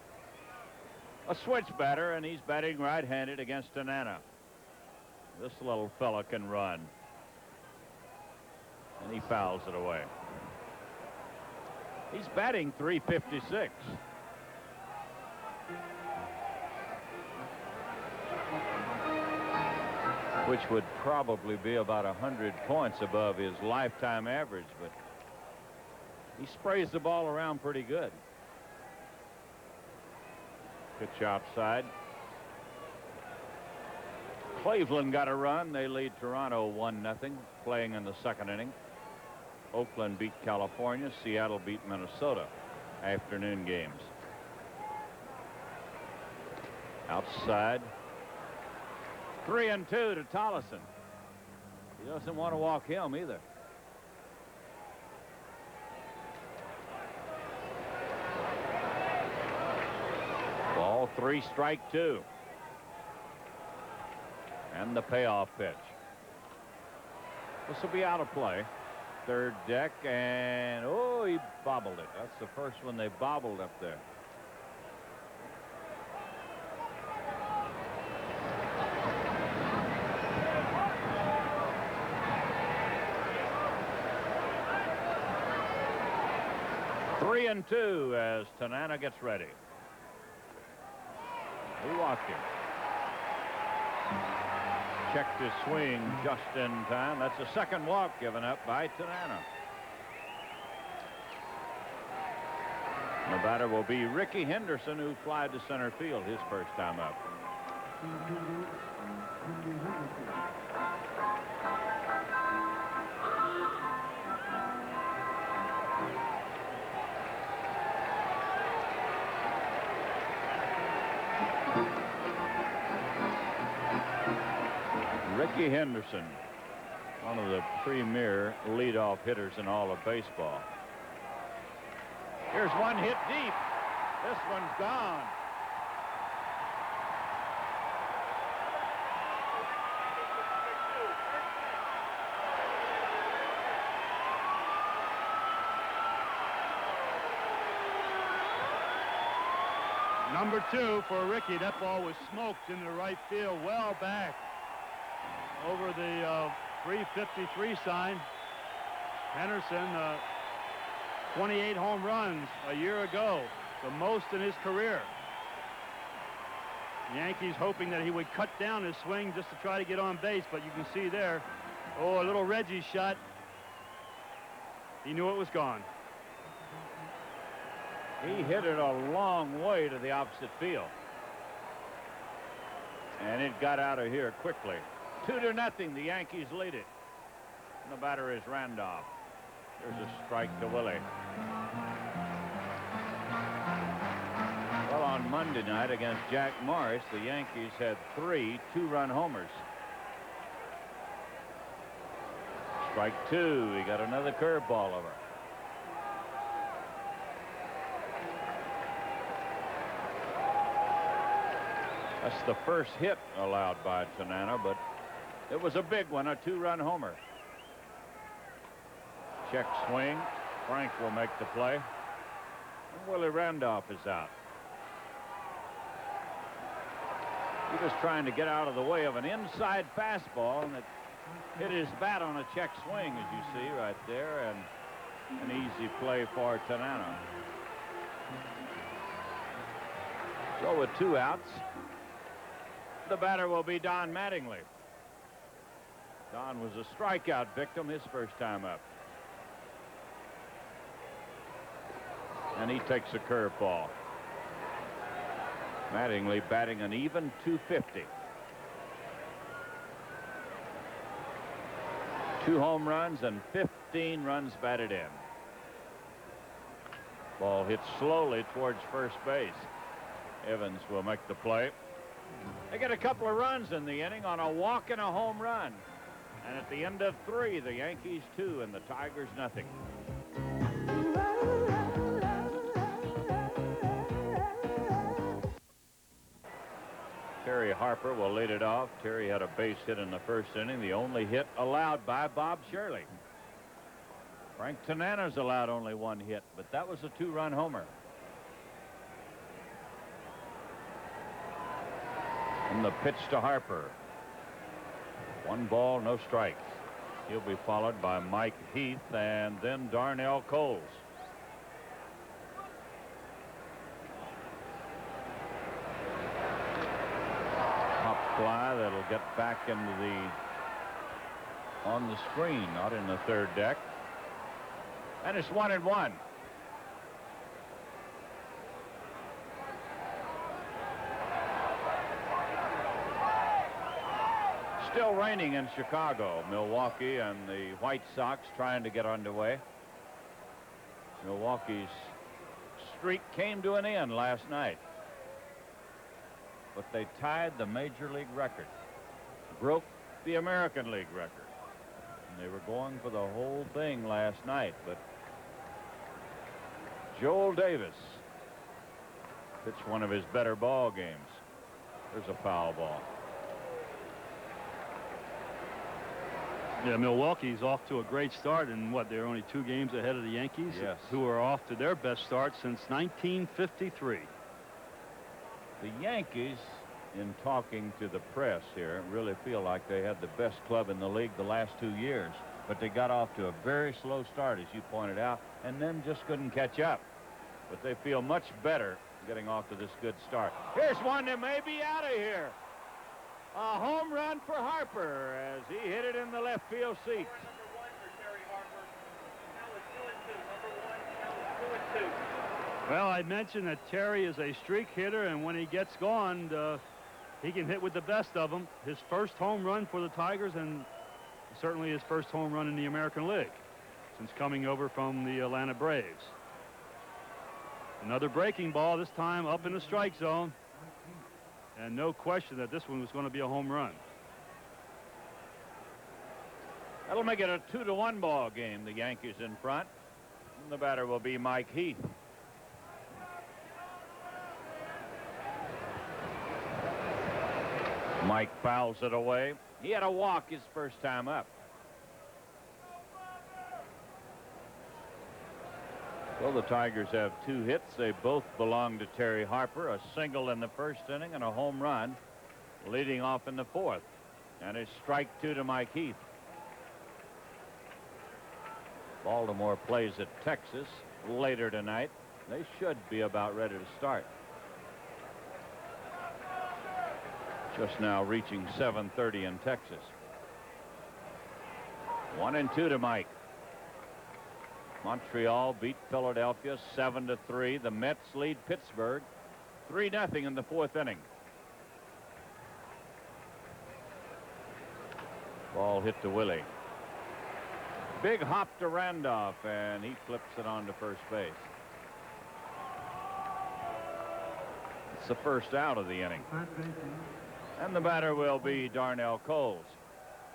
a switch batter, and he's batting right-handed against Tanana. This little fella can run. And he fouls it away. He's batting .356. Which would probably be about 100 points above his lifetime average, but he sprays the ball around pretty good. Pitch outside. Cleveland got a run. They lead Toronto 1-0, playing in the second inning. Oakland beat California. Seattle beat Minnesota. Afternoon games. Outside. 3-2 to Tollison. He doesn't want to walk him either. Ball 3, strike 2. And the payoff pitch. This will be out of play. Third deck, and oh, he bobbled it. That's the first one they bobbled up there. Three and 2 as Tanana gets ready. He walked him. Checked his swing just in time. That's the second walk given up by Tanana. The batter will be Ricky Henderson, who flied to center field his first time up. Ricky Henderson, one of the premier leadoff hitters in all of baseball. Here's one hit deep. This one's gone. Number 2 for Ricky. That ball was smoked into right field, well back over the 353 sign. Henderson, 28 home runs a year ago, the most in his career. The Yankees hoping that he would cut down his swing just to try to get on base, but you can see there, oh, a little Reggie shot. He knew it was gone. He hit it a long way to the opposite field. And it got out of here quickly. 2-0, the Yankees lead it. And the batter is Randolph. There's a strike to Willie. Well, on Monday night against Jack Morris, the Yankees had 3 two-run homers. Strike 2. He got another curveball over. That's the first hit allowed by Tanana, but it was a big one, a 2-run homer. Check swing. Frank will make the play. And Willie Randolph is out. He was trying to get out of the way of an inside fastball, and it hit his bat on a check swing, as you see right there, and an easy play for Tanana. So with 2 outs, the batter will be Don Mattingly. Don was a strikeout victim his first time up. And he takes a curveball. Mattingly batting an even .250. 2 home runs and 15 runs batted in. Ball hit slowly towards first base. Evans will make the play. They get a couple of runs in the inning on a walk and a home run. And at the end of 3, the Yankees 2 and the Tigers nothing. Terry Harper will lead it off. Terry had a base hit in the first inning, the only hit allowed by Bob Shirley. Frank Tanana's allowed only 1 hit, but that was a 2-run homer. And the pitch to Harper. 1 ball, no strikes. He'll be followed by Mike Heath and then Darnell Coles. Pop fly that'll get back into on the screen, not in the third deck. And it's 1-1. Still raining in Chicago. Milwaukee and the White Sox trying to get underway. Milwaukee's streak came to an end last night, but they tied the Major League record, broke the American League record, and they were going for the whole thing last night, but Joel Davis pitched one of his better ball games. There's a foul ball. Yeah, Milwaukee's off to a great start, and they're only 2 games ahead of the Yankees, yes, who are off to their best start since 1953. The Yankees, in talking to the press here, really feel like they had the best club in the league the last 2 years, but they got off to a very slow start, as you pointed out, and then just couldn't catch up. But they feel much better getting off to this good start. Here's one that may be out of here. A home run for Harper as he hit it in the left field seats. Well, I mentioned that Terry is a streak hitter, and when he gets going, he can hit with the best of them. His first home run for the Tigers, and certainly his first home run in the American League since coming over from the Atlanta Braves. Another breaking ball, this time up in the strike zone. And no question that this one was going to be a home run. That'll make it a 2-1 ball game. The Yankees in front. And the batter will be Mike Heath. Mike fouls it away. He had a walk his first time up. Well, the Tigers have 2 hits. They both belong to Terry Harper. A single in the first inning and a home run leading off in the 4th. And it's strike 2 to Mike Heath. Baltimore plays at Texas later tonight. They should be about ready to start. Just now reaching 7:30 in Texas. 1-2 to Mike. Montreal beat Philadelphia 7-3. The Mets lead Pittsburgh 3-0 in the 4th inning. Ball hit to Willie. Big hop to Randolph, and he flips it on to first base. It's the first out of the inning. And the batter will be Darnell Coles.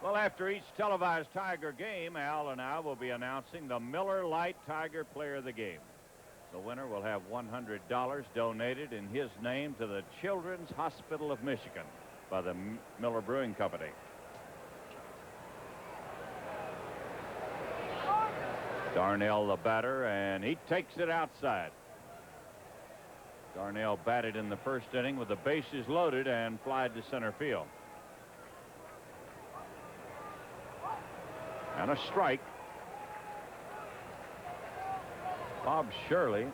Well, after each televised Tiger game, Al and I will be announcing the Miller Lite Tiger Player of the Game. The winner will have $100 donated in his name to the Children's Hospital of Michigan by the Miller Brewing Company. Darnell the batter, and he takes it outside. Darnell batted in the first inning with the bases loaded and flied to center field. And a strike. Bob Shirley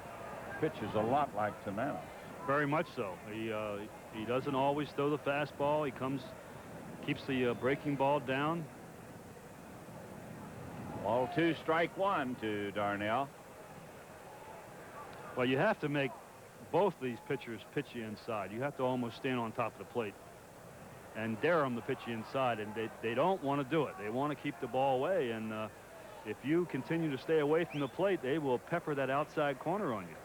pitches a lot like Tanana. Very much so. He doesn't always throw the fastball. He keeps the breaking ball down. Ball 2, strike 1 to Darnell. Well, you have to make both these pitchers pitch you inside. You have to almost stand on top of the plate and dare them to pitch you inside, and they don't want to do it. They want to keep the ball away, and if you continue to stay away from the plate, they will pepper that outside corner on you.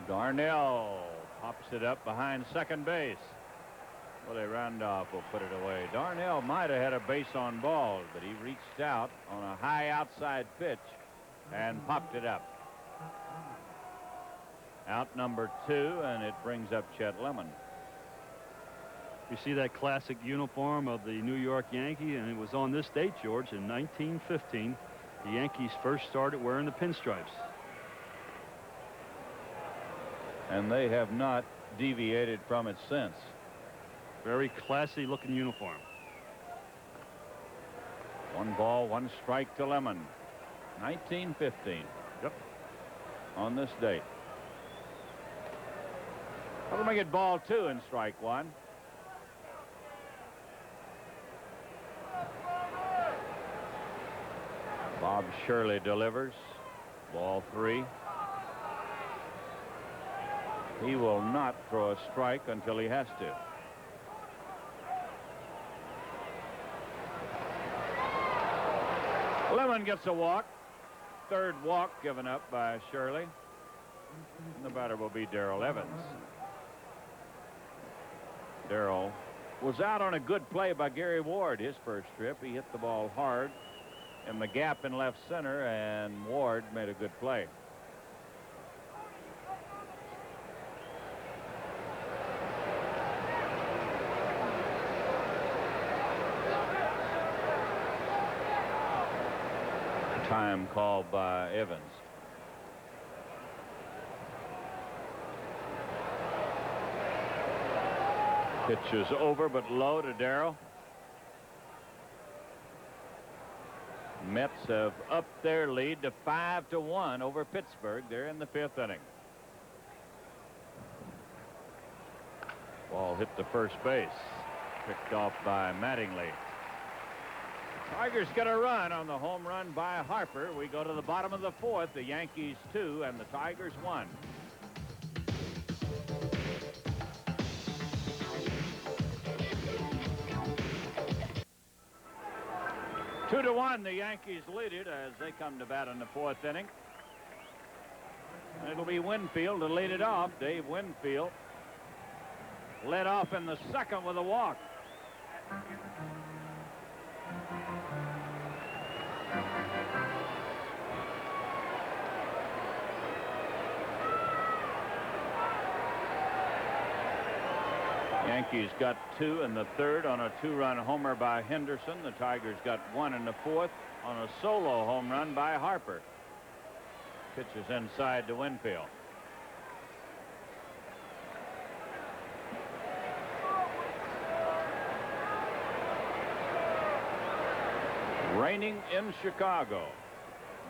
Darnell pops it up behind second base. Willie Randolph will put it away. Darnell might have had a base on balls, but he reached out on a high outside pitch and popped it up. Out number 2, and it brings up Chet Lemon. You see that classic uniform of the New York Yankee, and it was on this date, George, in 1915. The Yankees first started wearing the pinstripes. And they have not deviated from it since. Very classy looking uniform. 1 ball, 1 strike to Lemon. 1915. Yep. On this date. That'll make it ball 2 and strike 1. Bob Shirley delivers. Ball 3. He will not throw a strike until he has to. Lemon gets a walk. Third walk given up by Shirley. And the batter will be Darrell Evans. Darrell was out on a good play by Gary Ward his first trip. He hit the ball hard in the gap in left center, and Ward made a good play. Time called by Evans. Pitch is over but low to Darrell. Mets have upped their lead to 5-1 over Pittsburgh. They're in the 5th inning. Ball hit the first base. Picked off by Mattingly. Tigers get a run on the home run by Harper. We go to the bottom of the 4th. The Yankees 2 and the Tigers 1. Two to 1, the Yankees lead it as they come to bat in the 4th inning. It'll be Winfield to lead it off. Dave Winfield led off in the 2nd with a walk. Yankees got 2 in the 3rd on a 2-run homer by Henderson. The Tigers got 1 in the 4th on a solo home run by Harper. Pitches inside to Winfield. Raining in Chicago.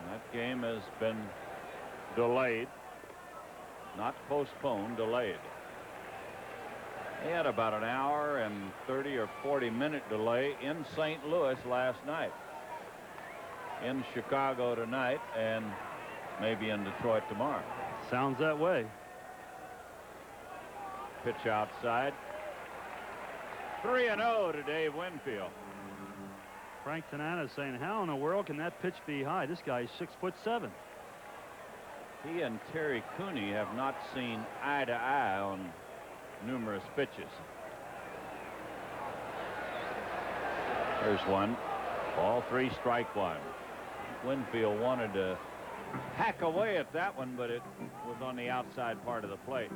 And that game has been delayed. Not postponed, delayed. They had about an hour and 30 or 40-minute delay in St. Louis last night. In Chicago tonight, and maybe in Detroit tomorrow. Sounds that way. Pitch outside. 3-0 to Dave Winfield. Frank Tanana saying, how in the world can that pitch be high? This guy's 6'7". He and Terry Cooney have not seen eye to eye on numerous pitches. There's one. Ball 3, strike 1. Winfield wanted to hack away at that one, but it was on the outside part of the plate.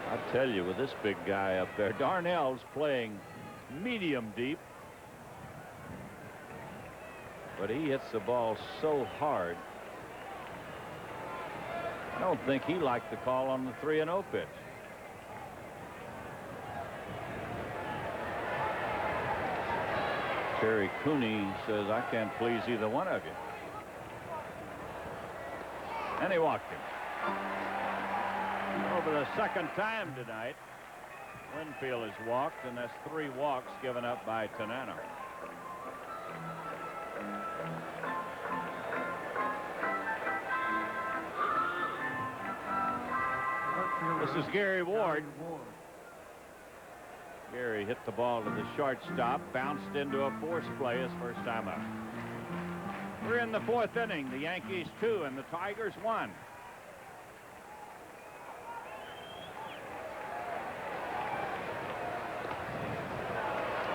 I tell you, with this big guy up there, Darnell's playing medium deep, but he hits the ball so hard. I don't think he liked the call on the 3-0 pitch. Terry Cooney says, I can't please either one of you. And he walked him. For the 2nd time tonight, Winfield has walked, and that's 3 walks given up by Tanana. This is Gary Ward. Gary hit the ball to the shortstop, bounced into a force play his first time up. We're in the 4th inning. The Yankees 2 and the Tigers 1.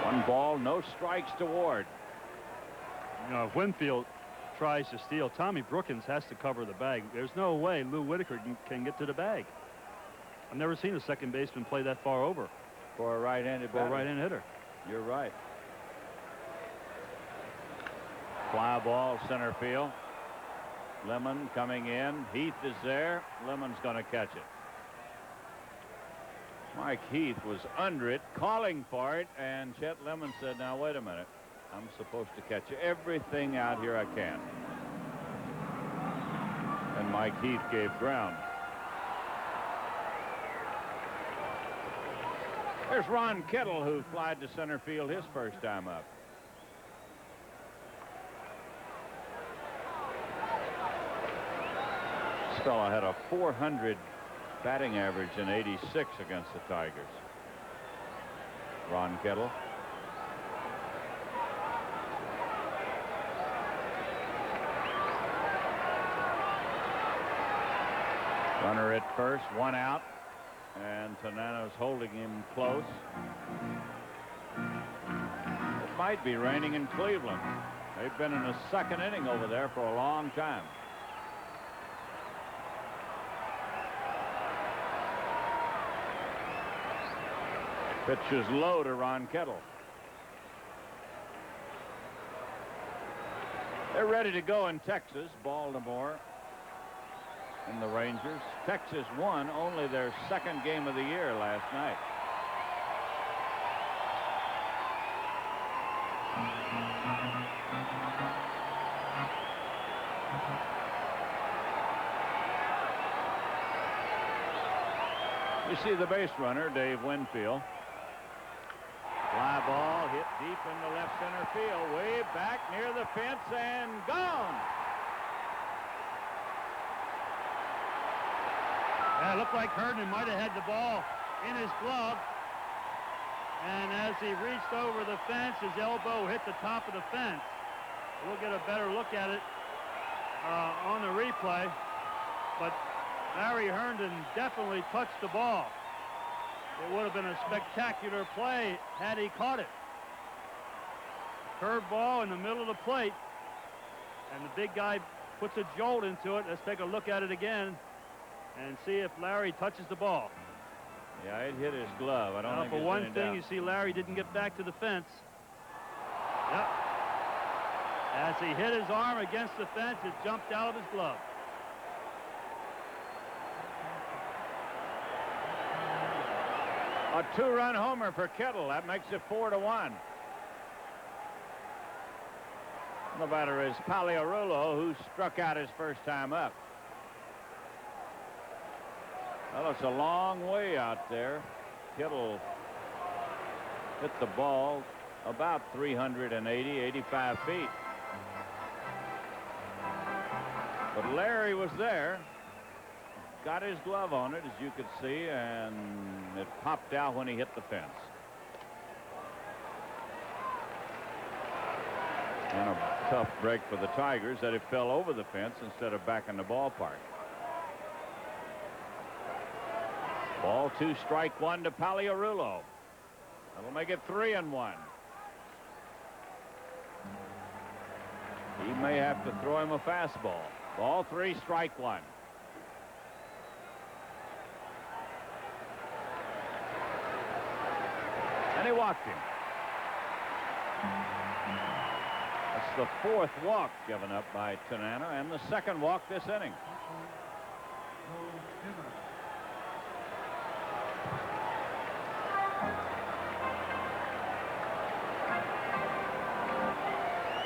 One ball, no strikes to Ward. You know, if Winfield tries to steal, Tommy Brookins has to cover the bag. There's no way Lou Whitaker can get to the bag. I've never seen a second baseman play that far over. For a right-handed batter. For a right-handed hitter. You're right. Fly ball, center field. Lemon coming in. Heath is there. Lemon's going to catch it. Mike Heath was under it, calling for it, and Chet Lemon said, now, wait a minute. I'm supposed to catch everything out here I can. And Mike Heath gave ground. There's Ron Kittle, who flied to center field his first time up. This fella had a .400 batting average in '86 against the Tigers. Ron Kettle. Runner at first, one out, and Tanano's holding him close. It might be raining in Cleveland. They've been in a second inning over there for a long time. Pitch is low to Ron Kettle. They're ready to go in Texas. Baltimore and the Rangers. Texas won only their second game of the year last night. You see the base runner, Dave Winfield. Fly ball hit deep into left center field, way back near the fence and gone. Yeah, it looked like Herndon might have had the ball in his glove. And as he reached over the fence, his elbow hit the top of the fence. We'll get a better look at it on the replay. But Larry Herndon definitely touched the ball. It would have been a spectacular play had he caught it. Curved ball in the middle of the plate, and the big guy puts a jolt into it. Let's take a look at it again and see if Larry touches the ball. Yeah, it hit his glove. I don't think for one thing, you see Larry didn't get back to the fence. Yep. As he hit his arm against the fence, it jumped out of his glove. A two-run homer for Kettle. That makes it 4-1. The batter is Paliarulo, who struck out his first time up. Well, it's a long way out there. Kettle hit the ball about 85 feet. But Larry was there. Got his glove on it, as you could see, and it popped out when he hit the fence. And a tough break for the Tigers that it fell over the fence instead of back in the ballpark. Ball 2, strike 1 to Paliarulo. That'll make it 3-1. He may have to throw him a fastball. Ball 3, strike 1. And he walked him. That's the fourth walk given up by Tanana and the second walk this inning.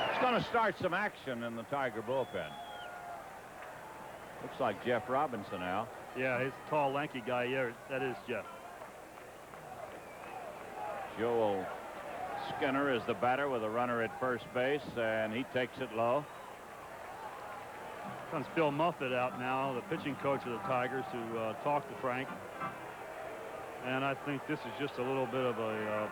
It's going to start some action in the Tiger bullpen. Looks like Jeff Robinson now. Yeah, he's a tall, lanky guy. Yeah, that is Jeff. Joel Skinner is the batter with a runner at first base, and he takes it low. Comes Bill Muffett out now, the pitching coach of the Tigers, to talk to Frank. And I think this is just a little bit of a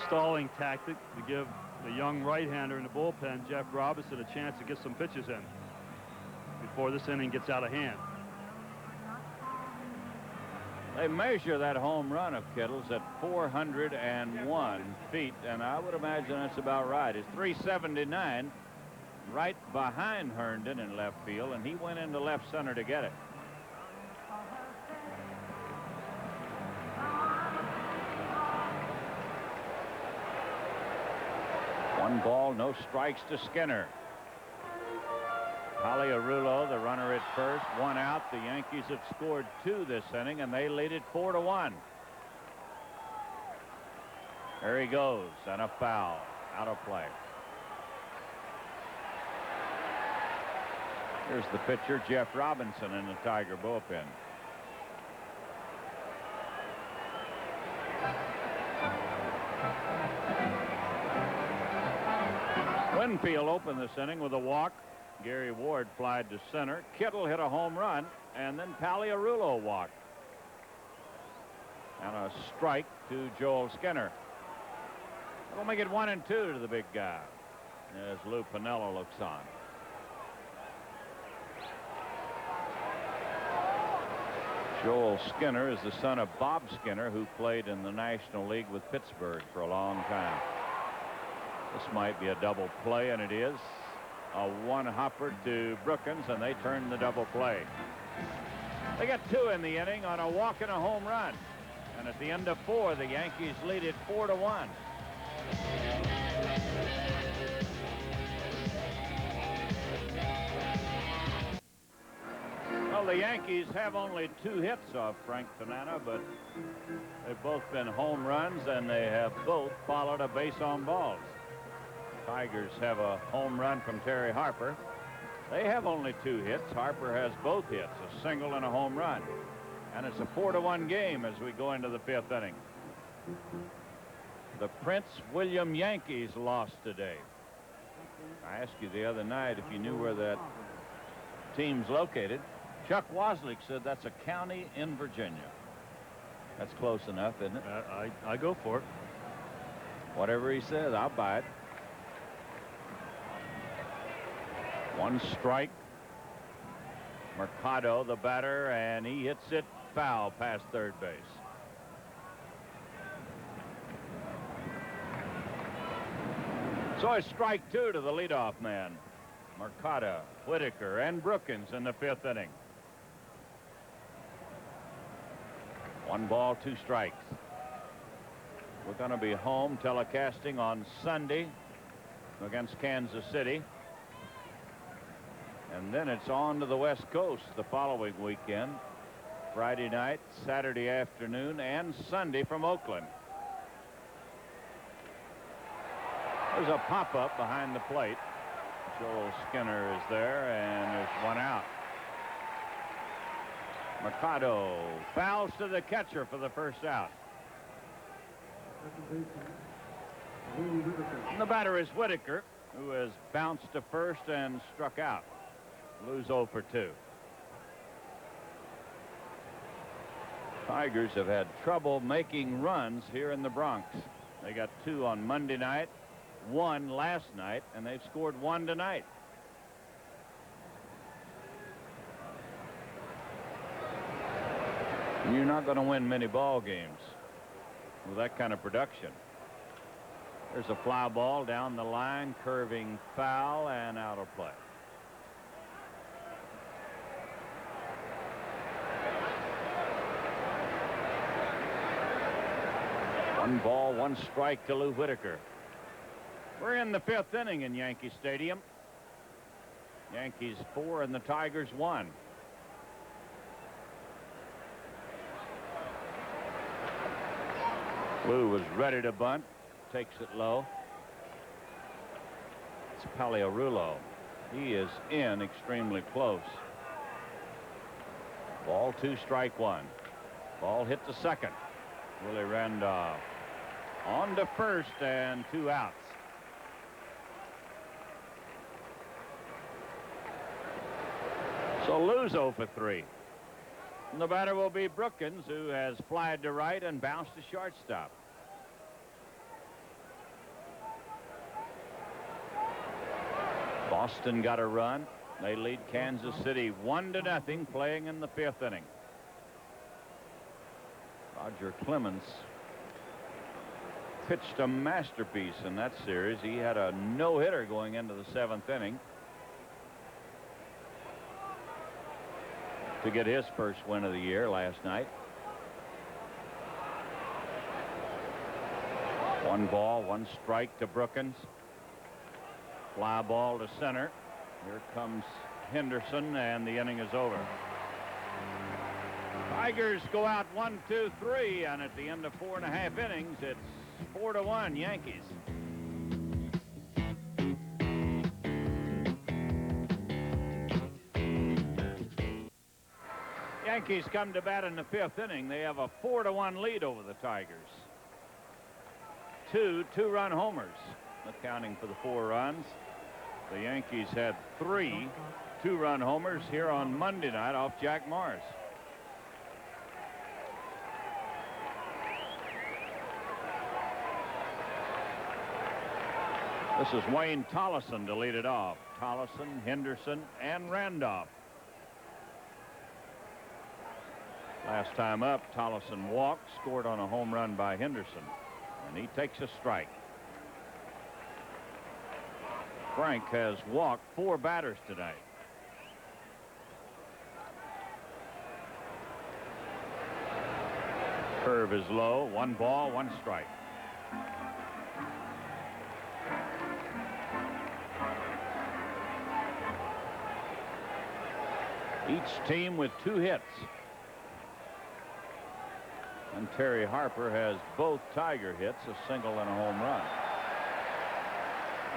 stalling tactic to give the young right-hander in the bullpen, Jeff Robinson, a chance to get some pitches in before this inning gets out of hand. They measure that home run of Kettle's at 401 feet, and I would imagine that's about right. It's 379, right behind Herndon in left field, and he went into left center to get it. One ball, no strikes to Skinner. Paliarulo, the runner at first, one out. The Yankees have scored 2 this inning, and they lead it 4-1. There he goes, and a foul, out of play. Here's the pitcher, Jeff Robinson, in the Tiger bullpen. Winfield opened this inning with a walk. Gary Ward flied to center. Kittle hit a home run, and then Paliarulo walked. And a strike to Joel Skinner. That'll make it 1-2 to the big guy as Lou Piniella looks on. Joel Skinner is the son of Bob Skinner, who played in the National League with Pittsburgh for a long time. This might be a double play, and it is. A one-hopper to Brookins, and they turn the double play. They got 2 in the inning on a walk and a home run. And at the end of 4, the Yankees lead it 4-1. Well, the Yankees have only 2 hits off Frank Tanana, but they've both been home runs, and they have both followed a base on balls. Tigers have a home run from Terry Harper. They have only 2 hits. Harper has both hits, a single and a home run. And it's a 4-1 game as we go into the 5th inning. The Prince William Yankees lost today. I asked you the other night if you knew where that team's located. Chuck Wozniak said that's a county in Virginia. That's close enough, isn't it? I go for it. Whatever he says, I'll buy it. 1 strike. Mercado, the batter, and he hits it foul past third base. So a strike 2 to the leadoff man. Mercado, Whitaker, and Brookins in the 5th inning. 1 ball, 2 strikes. We're going to be home telecasting on Sunday against Kansas City. And then it's on to the West Coast the following weekend. Friday night, Saturday afternoon, and Sunday from Oakland. There's a pop-up behind the plate. Joel Skinner is there, and there's 1 out. Mercado fouls to the catcher for the first out. And the batter is Whitaker, who has bounced to first and struck out. Lose 0 for 2. Tigers have had trouble making runs here in the Bronx. They got 2 on Monday night, 1 last night, and they've scored 1 tonight. You're not going to win many ball games with that kind of production. There's a fly ball down the line, curving foul, and out of play. One ball, 1 strike to Lou Whitaker. We're in the 5th inning in Yankee Stadium. Yankees 4 and the Tigers 1. Lou was ready to bunt. Takes it low. It's Paliarulo. He is in extremely close. Ball 2, strike 1. Ball hit to second. Willie Randolph on to first, and 2 outs. So Lou's 0 for 3. And the batter will be Brookins, who has flied to right and bounced to shortstop. Boston got a run. They lead Kansas City 1-0, playing in the 5th inning. Roger Clemens pitched a masterpiece in that series. He had a no-hitter going into the 7th inning to get his first win of the year last night. 1 ball, 1 strike to Brookins. Fly ball to center. Here comes Henderson, and the inning is over. Tigers go out 1, 2, 3, and at the end of 4.5 innings, it's 4-1 Yankees. Yankees come to bat in the 5th inning. They have a 4-1 lead over the Tigers. 2 2-run homers, accounting for the 4 runs. The Yankees had 3 2-run homers here on Monday night off Jack Morris. This is Wayne Tollison to lead it off. Tollison, Henderson, and Randolph. Last time up, Tollison walked, scored on a home run by Henderson, and he takes a strike. Frank has walked 4 batters tonight. Curve is low. 1 ball, 1 strike. Each team with 2 hits. And Terry Harper has both Tiger hits, a single and a home run.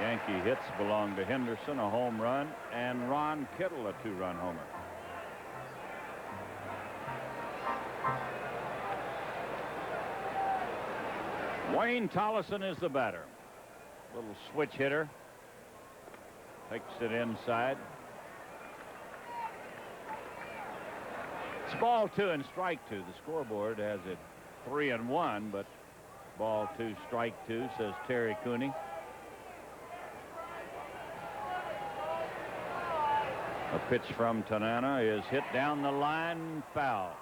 Yankee hits belong to Henderson, a home run, and Ron Kittle, a 2-run homer. Wayne Tollison is the batter. Little switch hitter. Takes it inside. It's ball 2 and strike 2. The scoreboard has it 3-1, but ball 2, strike 2, says Terry Cooney. A pitch from Tanana is hit down the line, foul.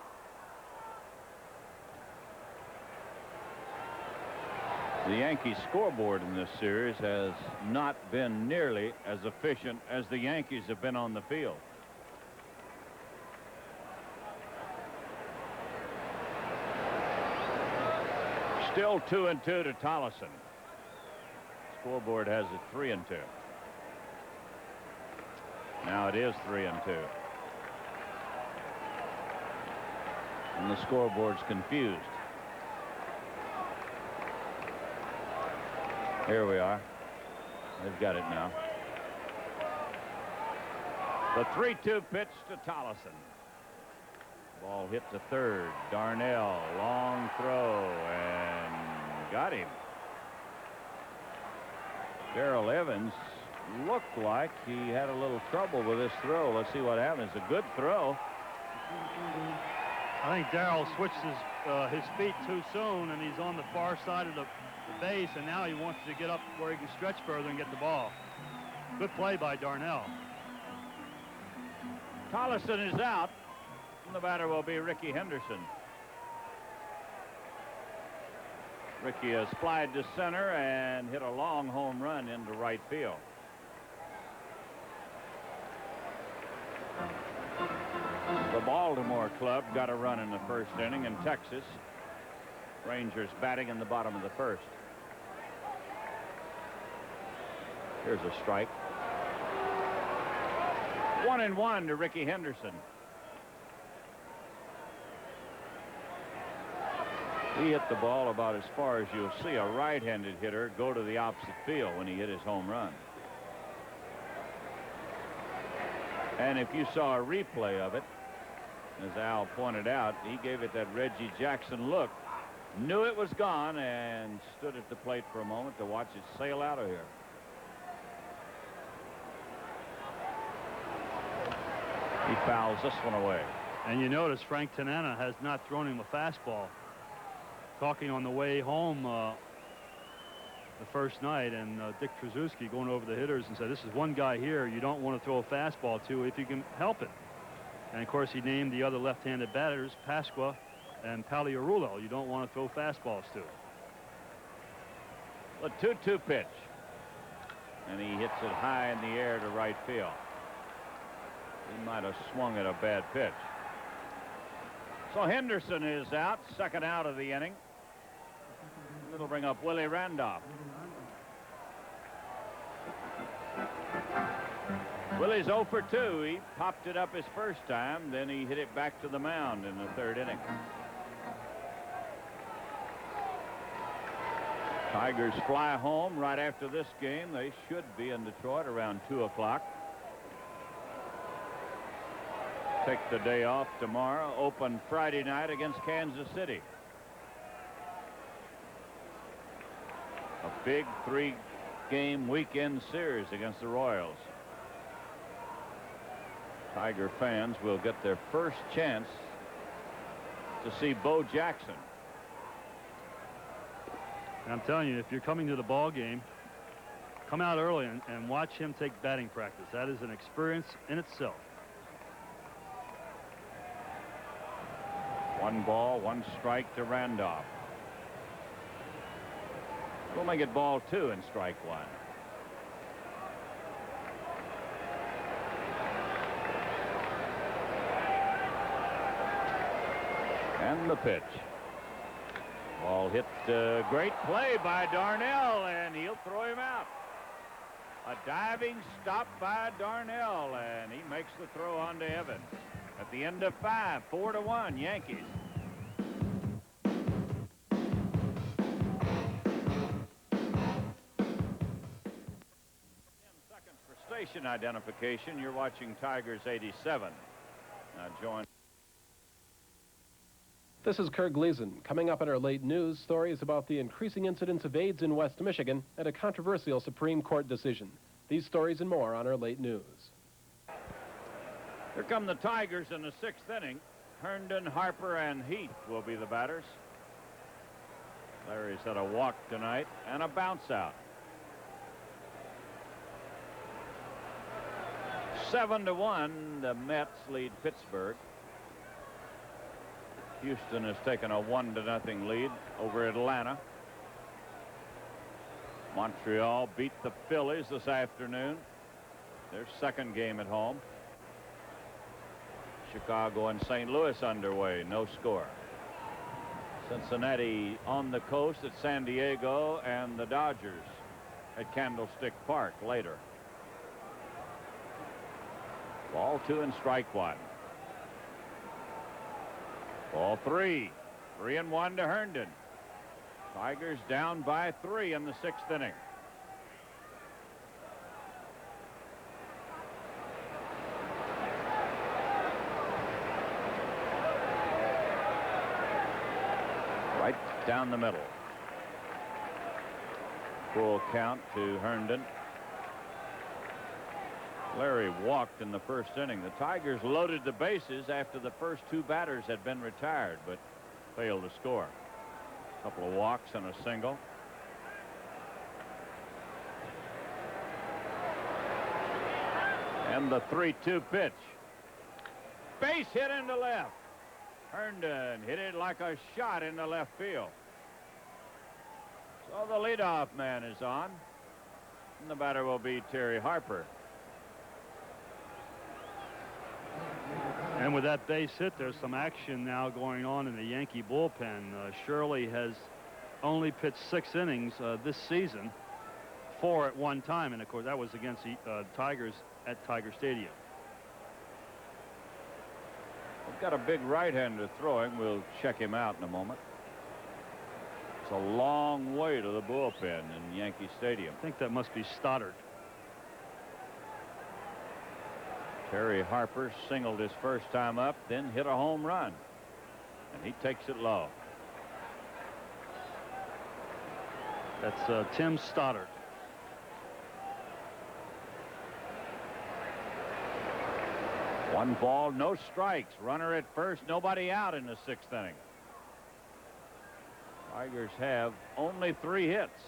The Yankees scoreboard in this series has not been nearly as efficient as the Yankees have been on the field. Still 2-2 to Tollison. Scoreboard has it 3-2. Now it is 3-2. And the scoreboard's confused. Here we are. They've got it now. The 3-2 pitch to Tollison. Ball hit to third. Darnell, long throw, and got him. Darrell Evans looked like he had a little trouble with this throw. Let's see what happens. A good throw. I think Darrell switched his feet too soon, and he's on the far side of the base, and now he wants to get up where he can stretch further and get the ball. Good play by Darnell. Tollison is out. The batter will be Rickey Henderson. Rickey has flied to center and hit a long home run into right field. The Baltimore club got a run in the first inning in Texas. Rangers batting in the bottom of the first. Here's a strike. 1-1 to Rickey Henderson. He hit the ball about as far as you'll see a right-handed hitter go to the opposite field when he hit his home run. And if you saw a replay of it, as Al pointed out, he gave it that Reggie Jackson look, knew it was gone, and stood at the plate for a moment to watch it sail out of here. He fouls this one away. And you notice Frank Tanana has not thrown him a fastball. Talking on the way home the first night, and Dick Trzaskowski going over the hitters and said, this is one guy here you don't want to throw a fastball to if you can help it. And of course he named the other left-handed batters, Pasqua and Paliarulo. You don't want to throw fastballs to. A 2-2 pitch, and he hits it high in the air to right field. He might have swung at a bad pitch. So Henderson is out, second out of the inning. It'll bring up Willie Randolph. Willie's 0 for 2. He popped it up his first time, then he hit it back to the mound in the third inning. Tigers fly home right after this game. They should be in Detroit around 2 o'clock. Take the day off tomorrow. Open Friday night against Kansas City. A big 3-game weekend series against the Royals. Tiger fans will get their first chance to see Bo Jackson. And I'm telling you, if you're coming to the ball game, come out early and watch him take batting practice. That is an experience in itself. 1 ball, 1 strike to Randolph. We'll make it ball 2 and strike 1. And the pitch. Ball hit. Great play by Darnell, and he'll throw him out. A diving stop by Darnell, and he makes the throw on to Evans. At the end of 5, 4-1, Yankees. 10 seconds for station identification. You're watching Tigers 87. Now join. This is Kerr Gleason. Coming up in our late news, stories about the increasing incidence of AIDS in West Michigan and a controversial Supreme Court decision. These stories and more on our late news. Here come the Tigers in the 6th inning. Herndon, Harper, and Heath will be the batters. Larry's had a walk tonight and a bounce out. 7-1, the Mets lead Pittsburgh. Houston has taken a 1-0 lead over Atlanta. Montreal beat the Phillies this afternoon. Their 2nd game at home. Chicago and St. Louis underway, no score. Cincinnati on the coast at San Diego, and the Dodgers at Candlestick Park later. Ball 2 and strike 1. Ball 3. 3-1 to Herndon. Tigers down by 3 in the 6th inning. Right down the middle. Full count to Herndon. Larry walked in the 1st inning. The Tigers loaded the bases after the first 2 batters had been retired, but failed to score. A couple of walks and a single. And the 3-2 pitch. Base hit into left. Herndon hit it like a shot into left field. So the leadoff man is on. And the batter will be Terry Harper. And with that base hit, there's some action now going on in the Yankee bullpen. Shirley has only pitched 6 innings this season, 4 at one time, and of course that was against the Tigers at Tiger Stadium. We've got a big right-hander throwing. We'll check him out in a moment. It's a long way to the bullpen in Yankee Stadium. I think that must be Stoddard. Terry Harper singled his first time up, then hit a home run, and he takes it low. That's Tim Stoddard. One ball, no strikes. Runner at first, nobody out in the 6th inning. Tigers have only 3 hits.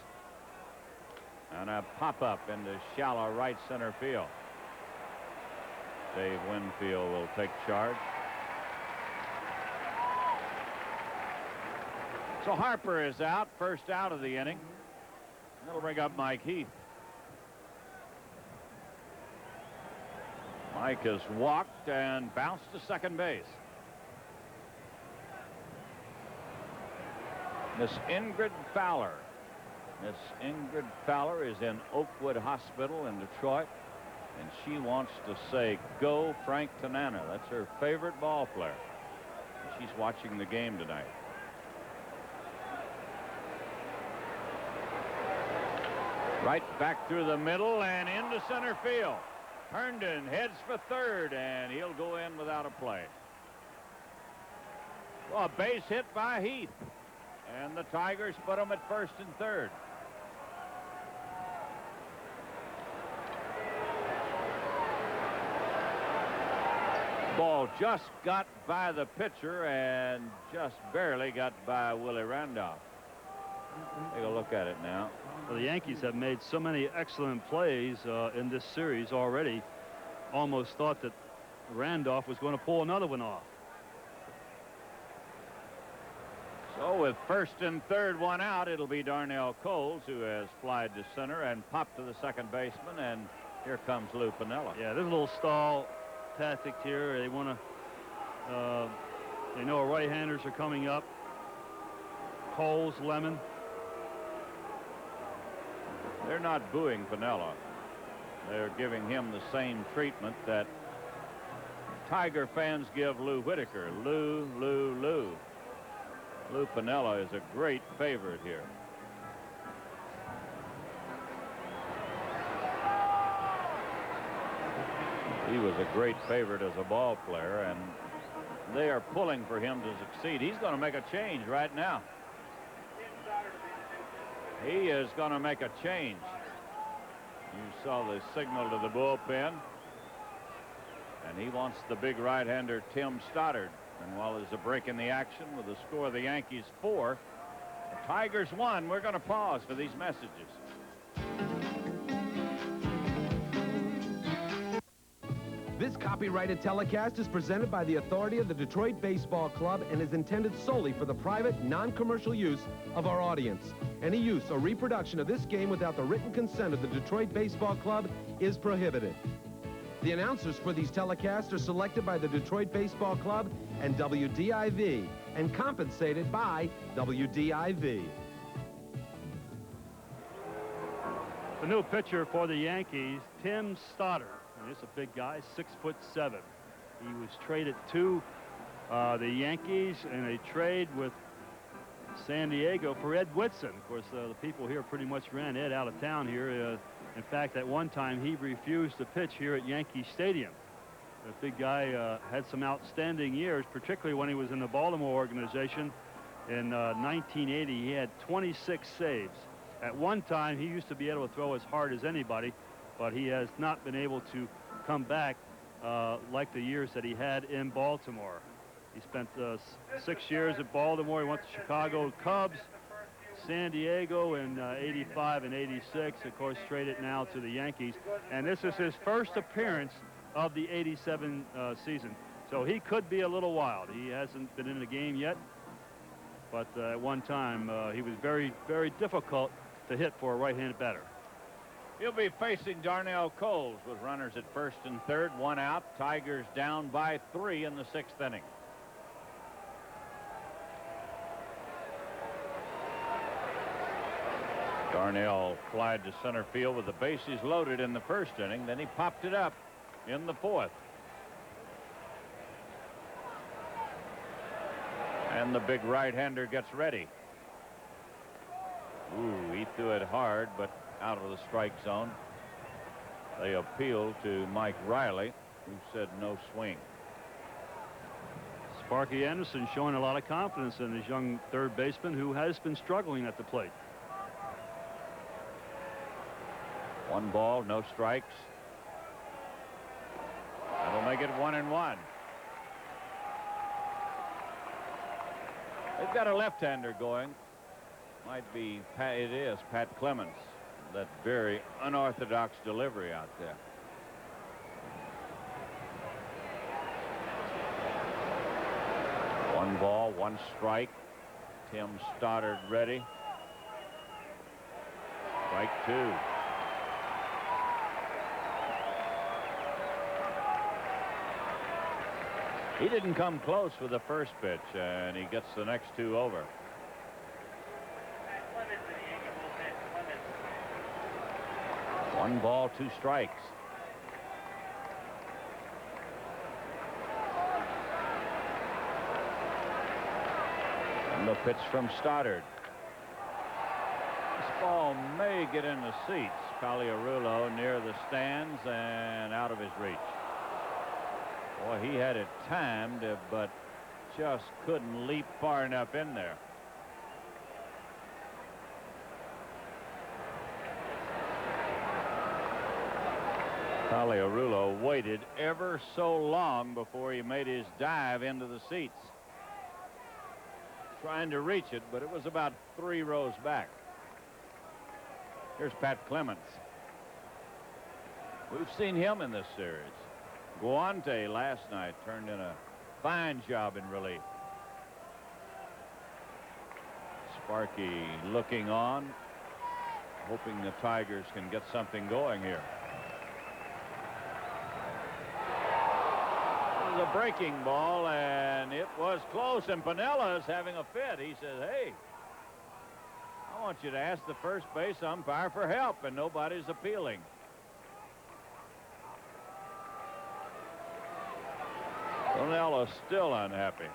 And a pop-up into shallow right center field. Dave Winfield will take charge. So Harper is out, first out of the inning. That'll bring up Mike Heath. Mike has walked and bounced to second base. Miss Ingrid Fowler. Miss Ingrid Fowler is in Oakwood Hospital in Detroit, and she wants to say, "Go Frank Tanana." That's her favorite ball player. She's watching the game tonight. Right back through the middle and into center field. Herndon heads for third, and he'll go in without a play. Well, a base hit by Heath, and the Tigers put him at first and third. Ball just got by the pitcher and just barely got by Willie Randolph. Take a look at it now. Well, the Yankees have made so many excellent plays in this series already. Almost thought that Randolph was going to pull another one off. So with first and third one out, it'll be Darnell Coles who has flied to center and popped to the second baseman, and here comes Lou Piniella. Yeah, there's a little stall tactic here. They want to, they know right-handers are coming up. Coles, Lemon. They're not booing Piniella. They're giving him the same treatment that Tiger fans give Lou Whitaker. Lou, Lou, Lou. Lou Piniella is a great favorite here. He was a great favorite as a ball player, and they are pulling for him to succeed. He's going to make a change right now. He is going to make a change. You saw the signal to the bullpen, and he wants the big right-hander Tim Stoddard. And while there's a break in the action with the score of the Yankees 4, the Tigers 1, we're going to pause for these messages. This copyrighted telecast is presented by the authority of the Detroit Baseball Club and is intended solely for the private, non-commercial use of our audience. Any use or reproduction of this game without the written consent of the Detroit Baseball Club is prohibited. The announcers for these telecasts are selected by the Detroit Baseball Club and WDIV and compensated by WDIV. The new pitcher for the Yankees, Tim Stoddard. He's a big guy, 6'7". He was traded to the Yankees in a trade with San Diego for Ed Whitson. Of course, the people here pretty much ran Ed out of town here. In fact, at one time, he refused to pitch here at Yankee Stadium. The big guy had some outstanding years, particularly when he was in the Baltimore organization. In 1980, he had 26 saves. At one time, he used to be able to throw as hard as anybody, but he has not been able to come back like the years that he had in Baltimore. He spent 6 years at Baltimore. He went to Chicago Cubs, San Diego in 85 and 86. Of course, traded now to the Yankees. And this is his first appearance of the 87 season. So he could be a little wild. He hasn't been in the game yet. But at one time, he was very, very difficult to hit for a right-handed batter. He'll be facing Darnell Coles with runners at first and third, 1 out. Tigers down by 3 in the 6th inning. Darnell flied to center field with the bases loaded in the 1st inning. Then he popped it up in the 4th. And the big right-hander gets ready. Ooh, he threw it hard, but out of the strike zone. They appealed to Mike Riley, who said no swing. Sparky Anderson showing a lot of confidence in his young third baseman who has been struggling at the plate. 1 ball, no strikes. That'll make it 1-1. They've got a left-hander going. Might be, it is Pat Clemens. That very unorthodox delivery out there. One ball, 1 strike. Tim Stoddard ready. Strike 2. He didn't come close with the first pitch, and he gets the next 2 over. One ball, 2 strikes. And the pitch from Stoddard. This ball may get in the seats. Paliarulo near the stands and out of his reach. Boy, he had it timed, but just couldn't leap far enough in there. Paliarulo waited ever so long before he made his dive into the seats. trying to reach it, but it was about 3 rows back. Here's Pat Clemens. We've seen him in this series. Guante last night turned in a fine job in relief. Sparky looking on, hoping the Tigers can get something going here. It was a breaking ball, and it was close, and Pinella's having a fit. He says, hey, I want you to ask the first base umpire for help, and nobody's appealing. Pinella's still unhappy.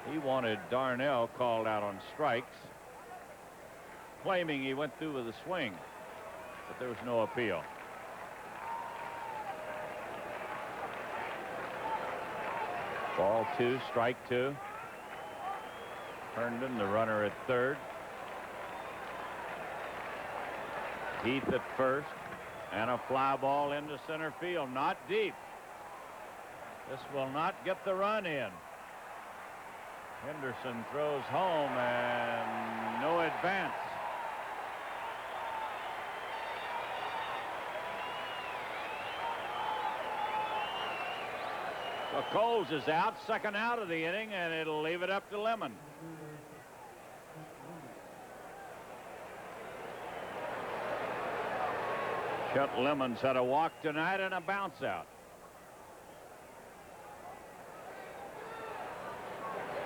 He wanted Darnell called out on strikes, claiming he went through with a swing, but there was no appeal. Ball 2, strike 2. Herndon, the runner at third. Heath at first, and a fly ball into center field, not deep. This will not get the run in. Henderson throws home, and no advance. So Coles is out, second out of the inning, and it'll leave it up to Lemon. Chet Lemon's had a walk tonight and a bounce out.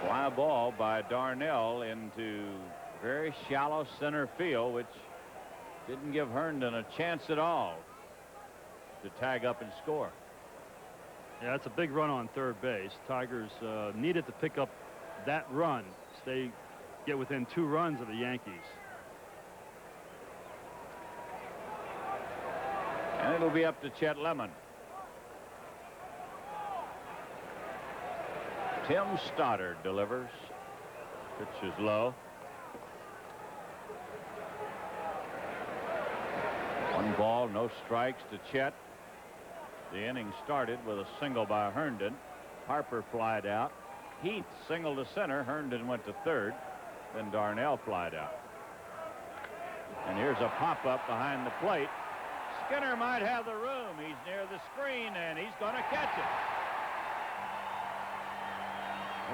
Fly ball by Darnell into very shallow center field, which didn't give Herndon a chance at all to tag up and score. Yeah, it's a big run on third base. Tigers needed to pick up that run. Get within 2 runs of the Yankees. And it'll be up to Chet Lemon. Tim Stoddard delivers. Pitch is low. 1 ball, no strikes to Chet. The inning started with a single by Herndon. Harper flied out. Heath singled to center. Herndon went to third. Then Darnell flied out. And here's a pop-up behind the plate. Skinner might have the room. He's near the screen, and he's going to catch it.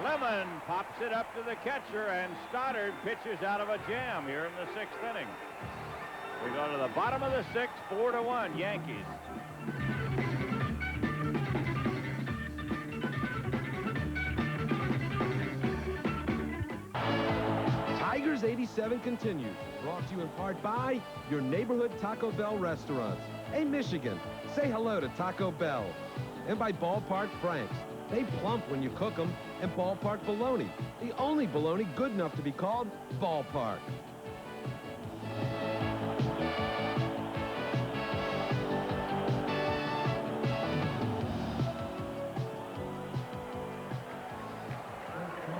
Lemon pops it up to the catcher, and Stoddard pitches out of a jam here in the 6th inning. We go to the bottom of the 6th, 4-1 Yankees. Tigers 87 continues. Brought to you in part by your neighborhood Taco Bell restaurants. Hey, Michigan, say hello to Taco Bell. And by Ballpark Franks. They plump when you cook them. And Ballpark Bologna. The only bologna good enough to be called Ballpark.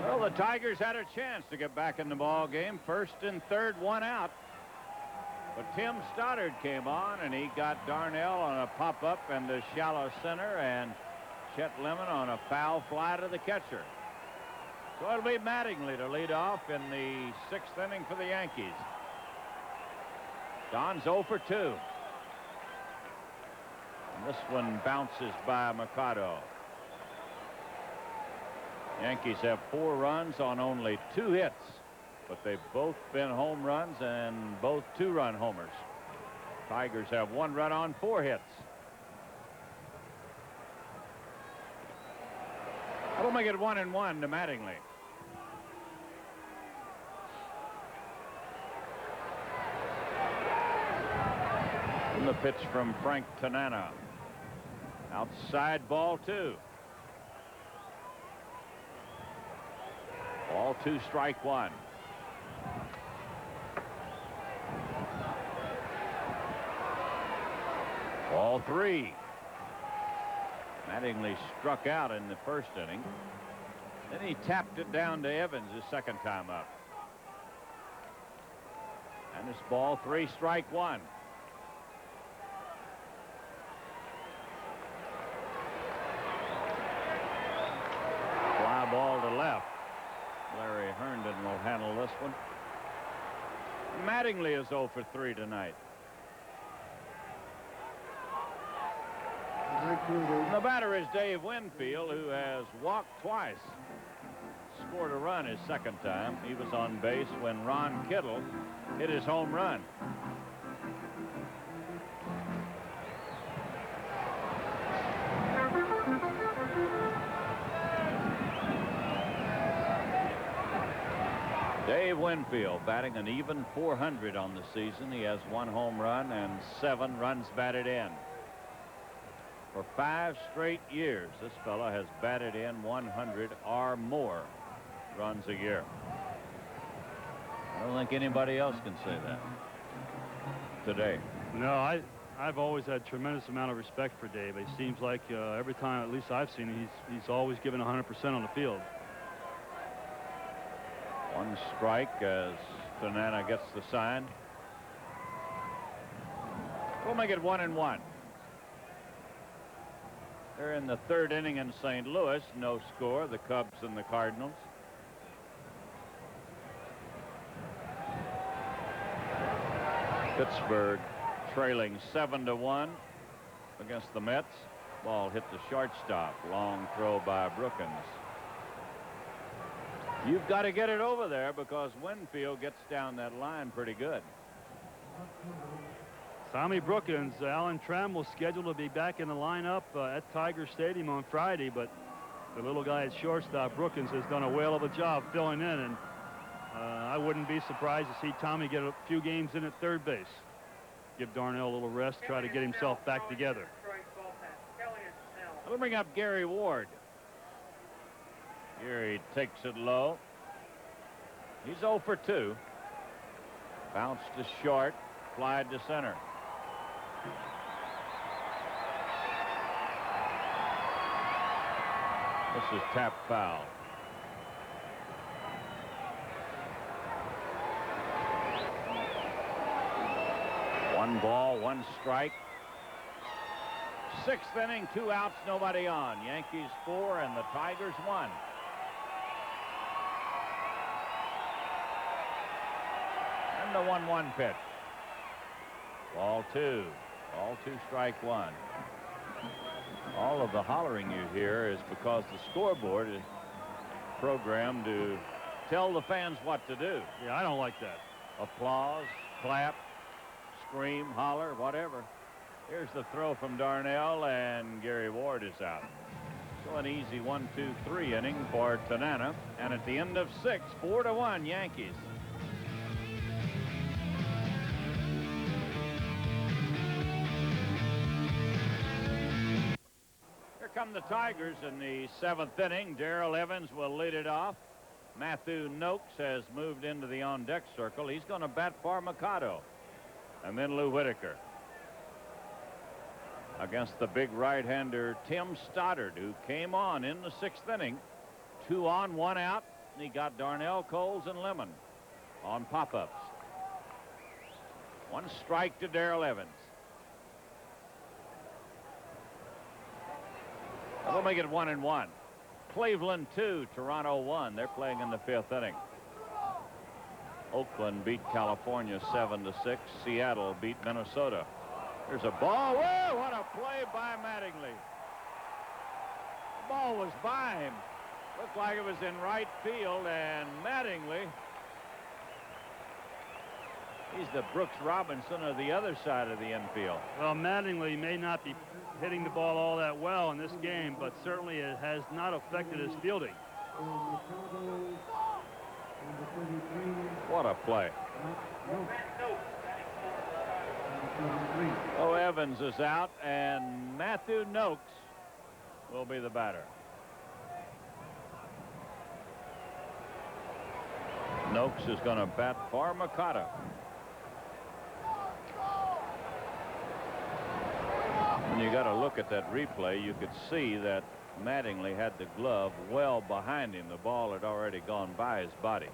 Well, the Tigers had a chance to get back in the ball game. 1st and 3rd, 1 out. But Tim Stoddard came on, and he got Darnell on a pop-up in the shallow center, and Chet Lemon on a foul fly to the catcher. So it'll be Mattingly to lead off in the 6th inning for the Yankees. Don's 0 for 2. And this one bounces by Mikado. Yankees have 4 runs on only 2 hits, but they've both been home runs and both 2-run homers. Tigers have 1 run on 4 hits. That'll make it 1-1 to Mattingly. And the pitch from Frank Tanana. Outside, ball 2. Ball 2, strike 1. Ball 3. Mattingly struck out in the 1st inning. Then he tapped it down to Evans his 2nd time up. And it's ball 3, strike 1. Fly ball to left. Larry Herndon will handle this one. Mattingly is 0 for 3 tonight. And the batter is Dave Winfield, who has walked twice. Scored a run his second time. He was on base when Ron Kittle hit his home run. Dave Winfield batting an even .400 on the season. He has 1 home run and 7 runs batted in. For 5 straight years, this fella has batted in 100 or more runs a year. I don't think anybody else can say that today. No, I've always had tremendous amount of respect for Dave. It seems like every time, at least I've seen him, he's always given 100% on the field. 1 strike as Tanana gets the sign. We'll make it 1-1. They're in the 3rd inning in St. Louis. No score. The Cubs and the Cardinals. Pittsburgh trailing 7-1 against the Mets. Ball hit the shortstop. Long throw by Brookins. You've got to get it over there because Winfield gets down that line pretty good. Tommy Brookins, Alan Trammell's scheduled to be back in the lineup at Tiger Stadium on Friday, but the little guy at shortstop, Brookins, has done a whale of a job filling in, and I wouldn't be surprised to see Tommy get a few games in at 3rd base. Give Darnell a little rest, try to get himself back together. We'll bring up Gary Ward. Gary takes it low. He's 0 for 2. Bounced to short, flied to center. This is tap foul. One ball, 1 strike. 6th inning, 2 outs, nobody on. Yankees 4 and the Tigers 1. And the 1-1 pitch. Ball 2. Ball 2, strike 1. All of the hollering you hear is because the scoreboard is programmed to tell the fans what to do. Yeah, I don't like that. Applause, clap, scream, holler, whatever. Here's the throw from Darnell, and Gary Ward is out. So an easy 1-2-3 inning for Tanana. And at the end of 6, 4-1 Yankees. Here come the Tigers in the 7th inning. Darrell Evans will lead it off. Matthew Noakes has moved into the on-deck circle. He's going to bat for Mikado. And then Lou Whitaker against the big right-hander Tim Stoddard, who came on in the 6th inning. 2 on, 1 out. And he got Darnell, Coles, and Lemon on pop-ups. 1 strike to Darrell Evans. That'll make it 1-1. Cleveland 2, Toronto 1. They're playing in the 5th inning. Oakland beat California 7-6. Seattle beat Minnesota. There's a ball. Whoa, what a play by Mattingly. The ball was by him. Looked like it was in right field, and Mattingly, he's the Brooks Robinson of the other side of the infield. Well, Mattingly may not be hitting the ball all that well in this game, but certainly it has not affected his fielding. What a play. Oh, Evans is out, and Matthew Noakes will be the batter. Noakes is going to bat for Mikado. When you got to look at that replay, you could see that Mattingly had the glove well behind him. The ball had already gone by his body.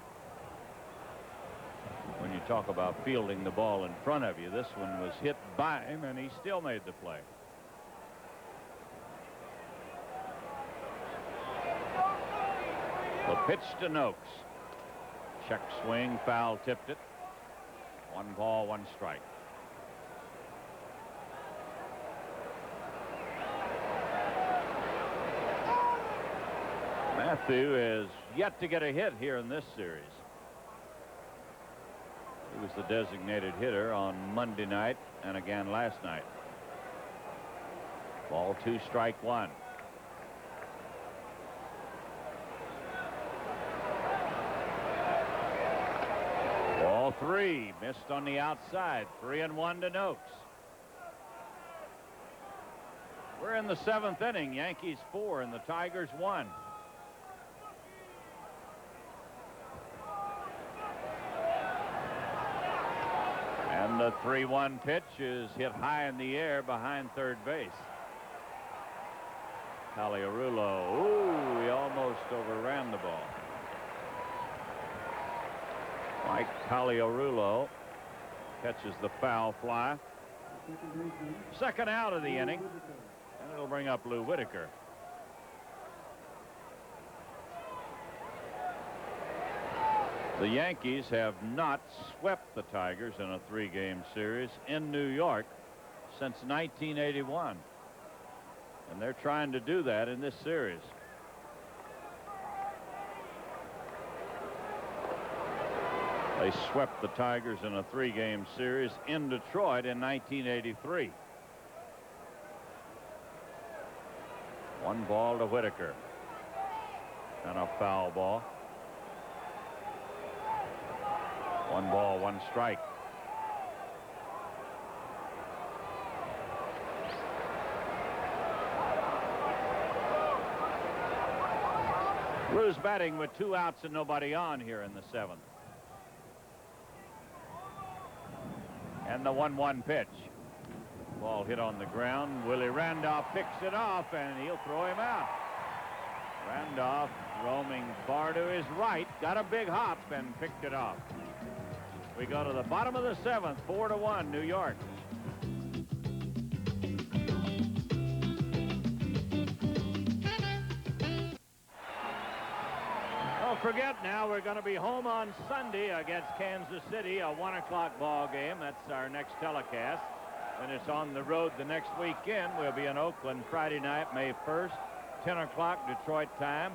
When you talk about fielding the ball in front of you, this one was hit by him, and he still made the play. The The pitch to Noakes. Check swing, foul, tipped it. 1 ball, 1 strike. Matthew is yet to get a hit here in this series. He was the designated hitter on Monday night and again last night. Ball 2, strike 1. Ball 3, missed on the outside. 3-1 to Noakes. We're in the 7th inning. Yankees 4 and the Tigers 1. And the 3-1 pitch is hit high in the air behind third base. Paliarulo. Ooh, he almost overran the ball. Mike Paliarulo catches the foul fly. Second out of the inning. And it'll bring up Lou Whitaker. The Yankees have not swept the Tigers in a 3-game series in New York since 1981. And they're trying to do that in this series. They swept the Tigers in a 3-game series in Detroit in 1983. 1 ball to Whitaker. And a foul ball. 1 ball, 1 strike. Lou's batting with 2 outs and nobody on here in the 7th. And the 1-1 pitch. Ball hit on the ground. Willie Randolph picks it off and he'll throw him out. Randolph roaming far to his right, got a big hop and picked it off. We go to the bottom of the 7th, 4-1 New York. Don't forget now we're going to be home on Sunday against Kansas City, a 1 o'clock ball game. That's our next telecast. And it's on the road the next weekend. We'll be in Oakland Friday night, May 1st, 10 o'clock Detroit time.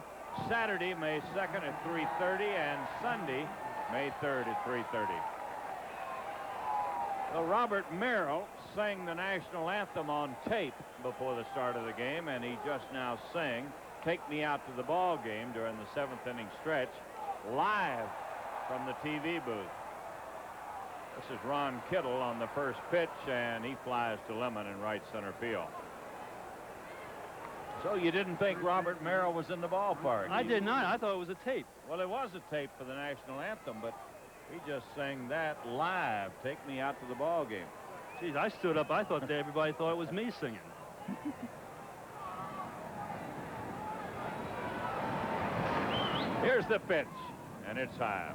Saturday, May 2nd at 3:30, and Sunday, May 3rd at 3:30. Well, Robert Merrill sang the national anthem on tape before the start of the game, and he just now sang "Take Me Out to the Ball Game" during the 7th inning stretch, live from the TV booth. This is Ron Kittle on the first pitch, and he flies to Lemon in right center field. So you didn't think Robert Merrill was in the ballpark? I did not. I thought it was a tape. Well, it was a tape for the national anthem, but he just sang that live. Take me out to the ball game. Geez, I stood up. I thought that everybody thought it was me singing. Here's the pitch, and it's high.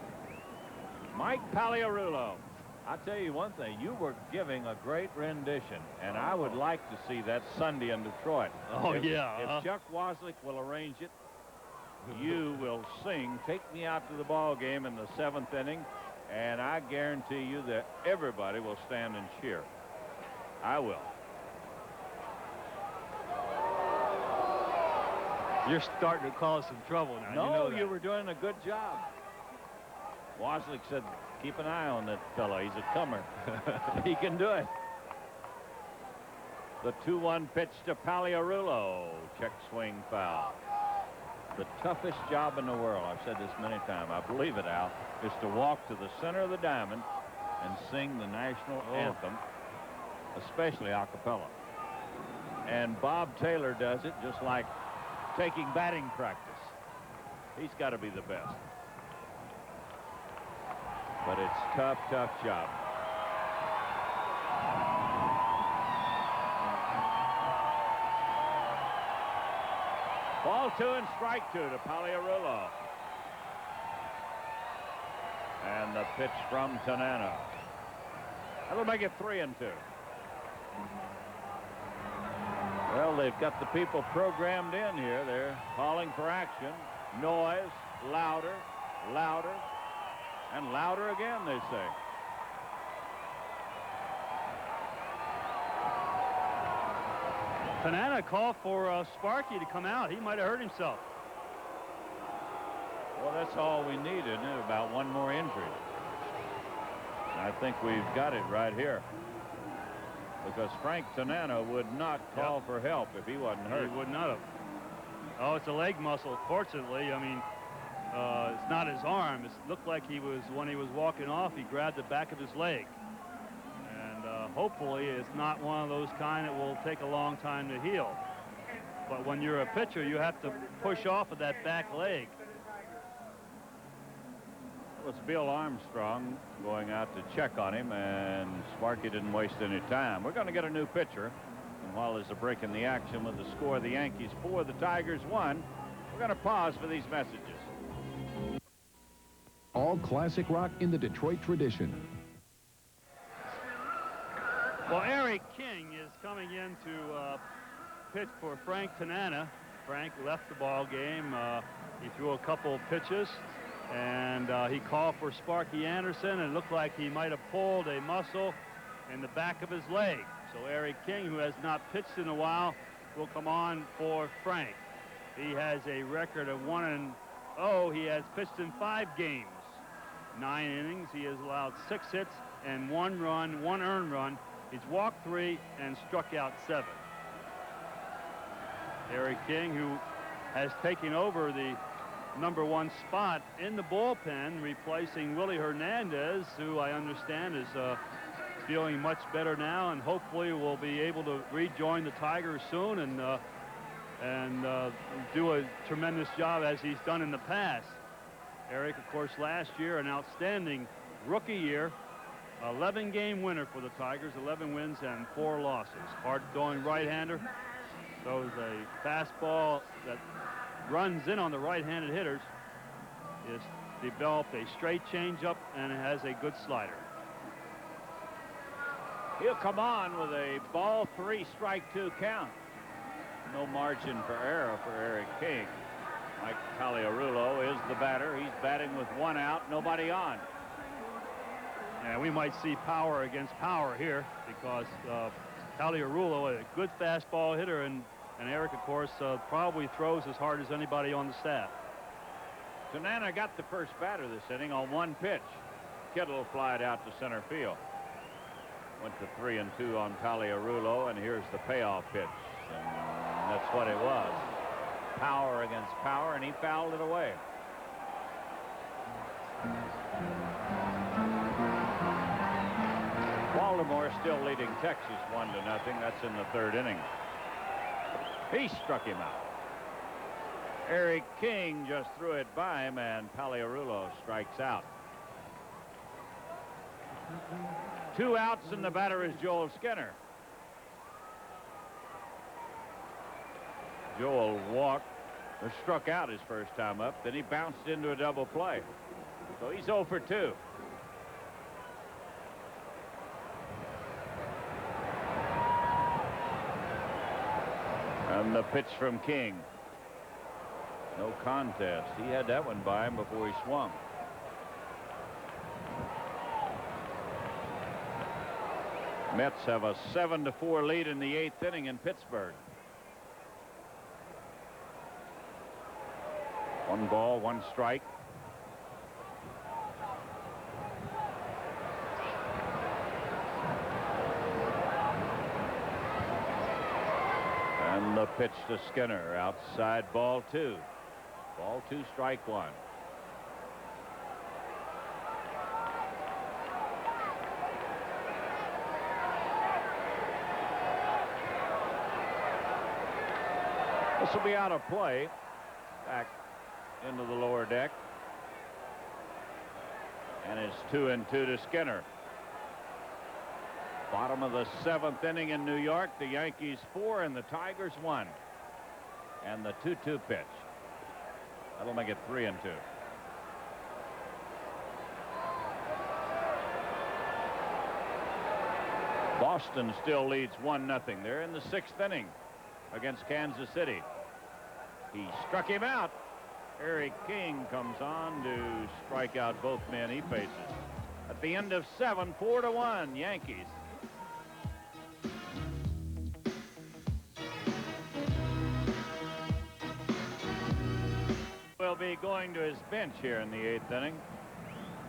Mike Paliarulo. I'll tell you one thing, you were giving a great rendition, and I would like to see that Sunday in Detroit. Oh, yeah. If Chuck Waslick will arrange it, you will sing "Take Me Out to the Ball Game" in the 7th inning, and I guarantee you that everybody will stand and cheer. I will. You're starting to cause some trouble now. No, you know that. you were doing a good job. Waslick said, keep an eye on that fellow. He's a comer. He can do it. The 2-1 pitch to Paliarulo. Check swing foul. The toughest job in the world, I've said this many times, I believe it, Al, is to walk to the center of the diamond and sing the national anthem, especially a cappella. And Bob Taylor does it just like taking batting practice. He's got to be the best. But it's tough, tough job. Ball 2 and strike 2 to Paliarulo. And the pitch from Tanana. That'll make it 3-2. Well, they've got the people programmed in here. They're calling for action. Noise, louder, louder, and louder again, they say. Tanana called for Sparky to come out. He might have hurt himself. Well, that's all we need, isn't it? About one more injury. I think we've got it right here. Because Frank Tanana would not call for help if he wasn't hurt. He would not have. Oh, it's a leg muscle. Fortunately, I mean, it's not his arm. It looked like when he was walking off, he grabbed the back of his leg. And hopefully it's not one of those kind that will take a long time to heal. But when you're a pitcher, you have to push off of that back leg. It was Bill Armstrong going out to check on him, and Sparky didn't waste any time. We're going to get a new pitcher. And while there's a break in the action with the score, the Yankees 4, the Tigers 1, we're going to pause for these messages. All classic rock in the Detroit tradition. Well, Eric King is coming in to pitch for Frank Tanana. Frank left the ball game. He threw a couple of pitches, and he called for Sparky Anderson, and it looked like he might have pulled a muscle in the back of his leg. So Eric King, who has not pitched in a while, will come on for Frank. He has a record of 1-0. He has pitched in 5 games, 9 innings. He has allowed 6 hits and 1 run, 1 earned run. He's walked 3 and struck out 7. Eric King, who has taken over the #1 spot in the bullpen, replacing Willie Hernandez, who I understand is feeling much better now, and hopefully will be able to rejoin the Tigers soon and do a tremendous job as he's done in the past. Eric, of course, last year an outstanding rookie year, 11-game winner for the Tigers, 11 wins and 4 losses. Hard-throwing right-hander, throws a fastball that runs in on the right-handed hitters. Has developed a straight changeup and has a good slider. He'll come on with a ball 3, strike 2 count. No margin for error for Eric King. Mike Paliarulo is the batter. He's batting with 1 out, nobody on. And we might see power against power here, because Paliarulo, a good fastball hitter, and Eric, of course, probably throws as hard as anybody on the staff. Tanana got the first batter this inning on 1 pitch. Kittle flied out to center field. Went to 3-2 on Paliarulo, and here's the payoff pitch. And that's what it was. Power against power, and he fouled it away. Baltimore still leading Texas 1-0. That's in the 3rd inning. He struck him out. Eric King just threw it by him, and Paliarulo strikes out. 2 outs, and the batter is Joel Skinner. Joel walked or struck out his first time up. Then he bounced into a double play. So he's 0 for 2. And the pitch from King. No contest. He had that one by him before he swung. Mets have a 7-4 lead in the 8th inning in Pittsburgh. 1 ball, 1 strike. And the pitch to Skinner, outside, ball 2. Ball 2, strike 1. This will be out of play. Back into the lower deck. And it's 2-2 to Skinner. Bottom of the 7th inning in New York. The Yankees 4 and the Tigers 1. And the 2-2 pitch. That'll make it 3-2. Boston still leads 1-0. They're in the 6th inning against Kansas City. He struck him out. Harry King comes on to strike out both men he faces. At the end of 7, 4-1, Yankees. Will be going to his bench here in the 8th inning.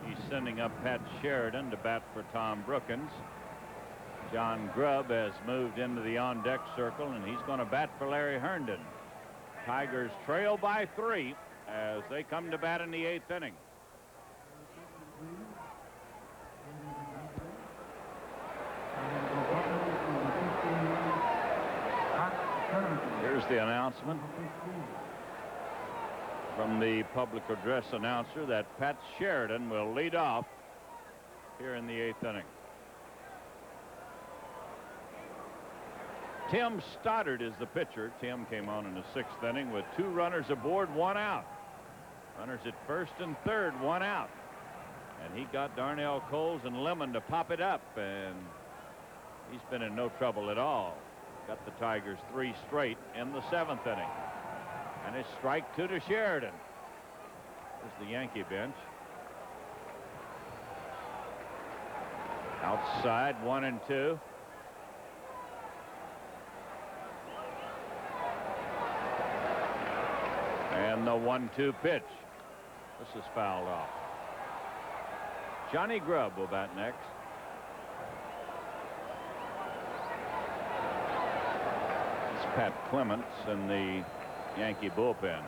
He's sending up Pat Sheridan to bat for Tom Brookins. John Grubb has moved into the on-deck circle, and he's going to bat for Larry Herndon. Tigers trail by 3 as they come to bat in the 8th inning. Here's the announcement from the public address announcer that Pat Sheridan will lead off here in the 8th inning. Tim Stoddard is the pitcher. Tim came on in the 6th inning with 2 runners aboard, 1 out. Runners at first and third, 1 out. And he got Darnell Coles and Lemon to pop it up, and he's been in no trouble at all. Got the Tigers 3 straight in the 7th inning. And it's strike 2 to Sheridan. There's the Yankee bench. Outside, 1 and 2. And the 1-2 pitch. This is fouled off. Johnny Grubb will bat next. It's Pat Clements in the Yankee bullpen.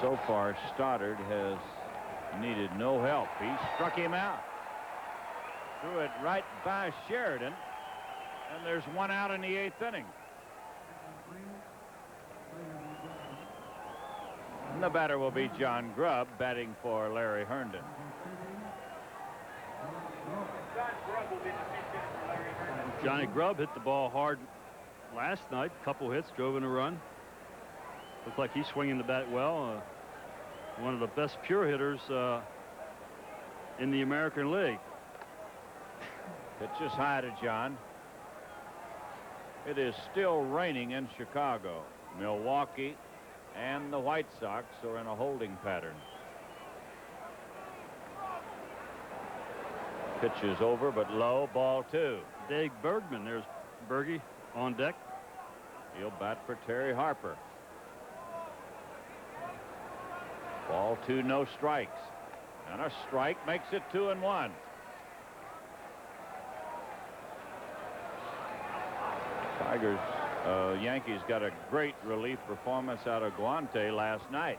So far, Stoddard has needed no help. He struck him out. Threw it right by Sheridan. And there's 1 out in the 8th inning. And the batter will be John Grubb, batting for Larry Herndon. Johnny Grubb hit the ball hard last night. Couple hits, drove in a run. Looked like he's swinging the bat well. One of the best pure hitters in the American League. Pitch is high to John. It is still raining in Chicago. Milwaukee and the White Sox are in a holding pattern. Pitch is over, but low, ball 2. Dave Bergman, there's Bergie on deck. He'll bat for Terry Harper. Ball 2, no strikes. And a strike makes it 2-1. Tigers, Yankees got a great relief performance out of Guante last night.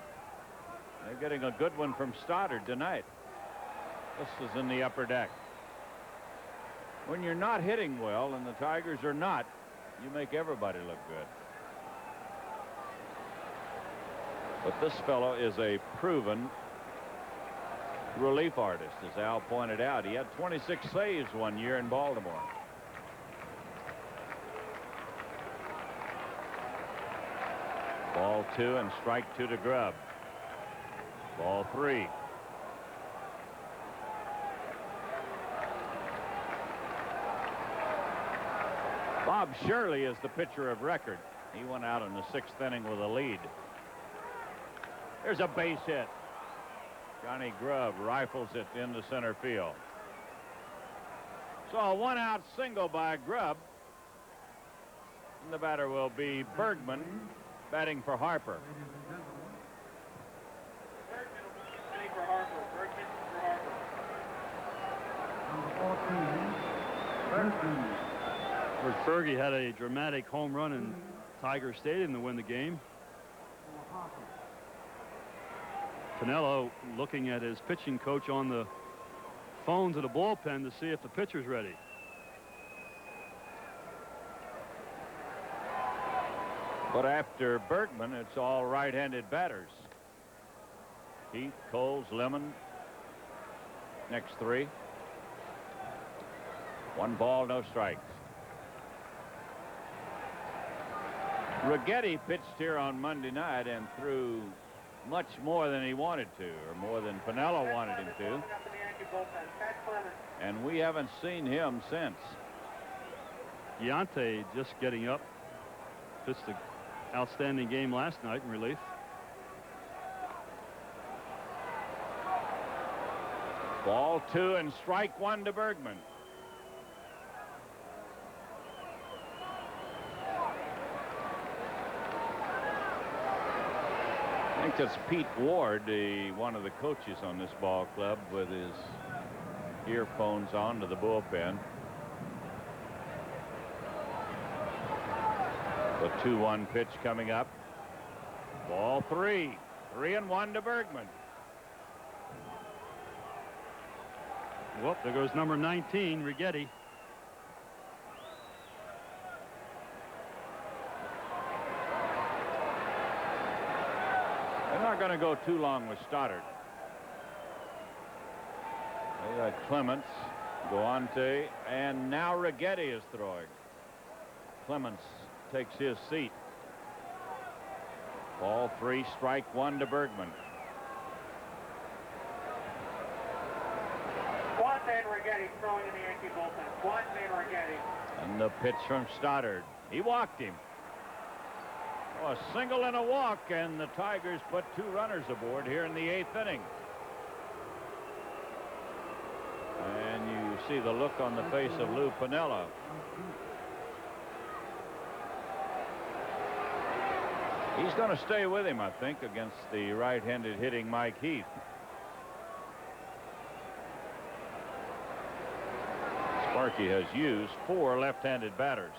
They're getting a good one from Stoddard tonight. This is in the upper deck. When you're not hitting well, and the Tigers are not, you make everybody look good. But this fellow is a proven relief artist, as Al pointed out. He had 26 saves one year in Baltimore. Ball 2 and strike 2 to Grubb. Ball 3. Bob Shirley is the pitcher of record. He went out in the 6th inning with a lead. There's a base hit. Johnny Grubb rifles it into center field. So a 1-out single by Grubb. And the batter will be Bergman, batting for Harper. Bergie had a dramatic home run in Tiger Stadium to win the game. Pinello looking at his pitching coach on the phone to the bullpen to see if the pitcher's ready. But after Bergman, it's all right-handed batters. Heath, Coles, Lemon. Next 3. 1 ball, no strikes. Righetti pitched here on Monday night and threw much more than he wanted to, or more than Pinello wanted him to. And we haven't seen him since. Giante just getting up. Pitched a Outstanding game last night in relief. Ball 2 and strike 1 to Bergman. I think that's Pete Ward, one of the coaches on this ball club, with his earphones on to the bullpen. The 2-1 pitch coming up. Ball 3. 3-1 to Bergman. Whoop, there goes number 19, Righetti. They're not going to go too long with Stoddard. They got Clements, Guante, and now Righetti is throwing. Clements takes his seat. Ball 3, strike 1 to Bergman. Guante and Righetti throwing in the Yankee bullpen. Guante and Righetti. And the pitch from Stoddard. He walked him. Oh, a single and a walk, and the Tigers put 2 runners aboard here in the 8th inning. And you see the look on the face of Lou Piniella. He's going to stay with him, I think, against the right-handed hitting Mike Heath. Sparky has used 4 left-handed batters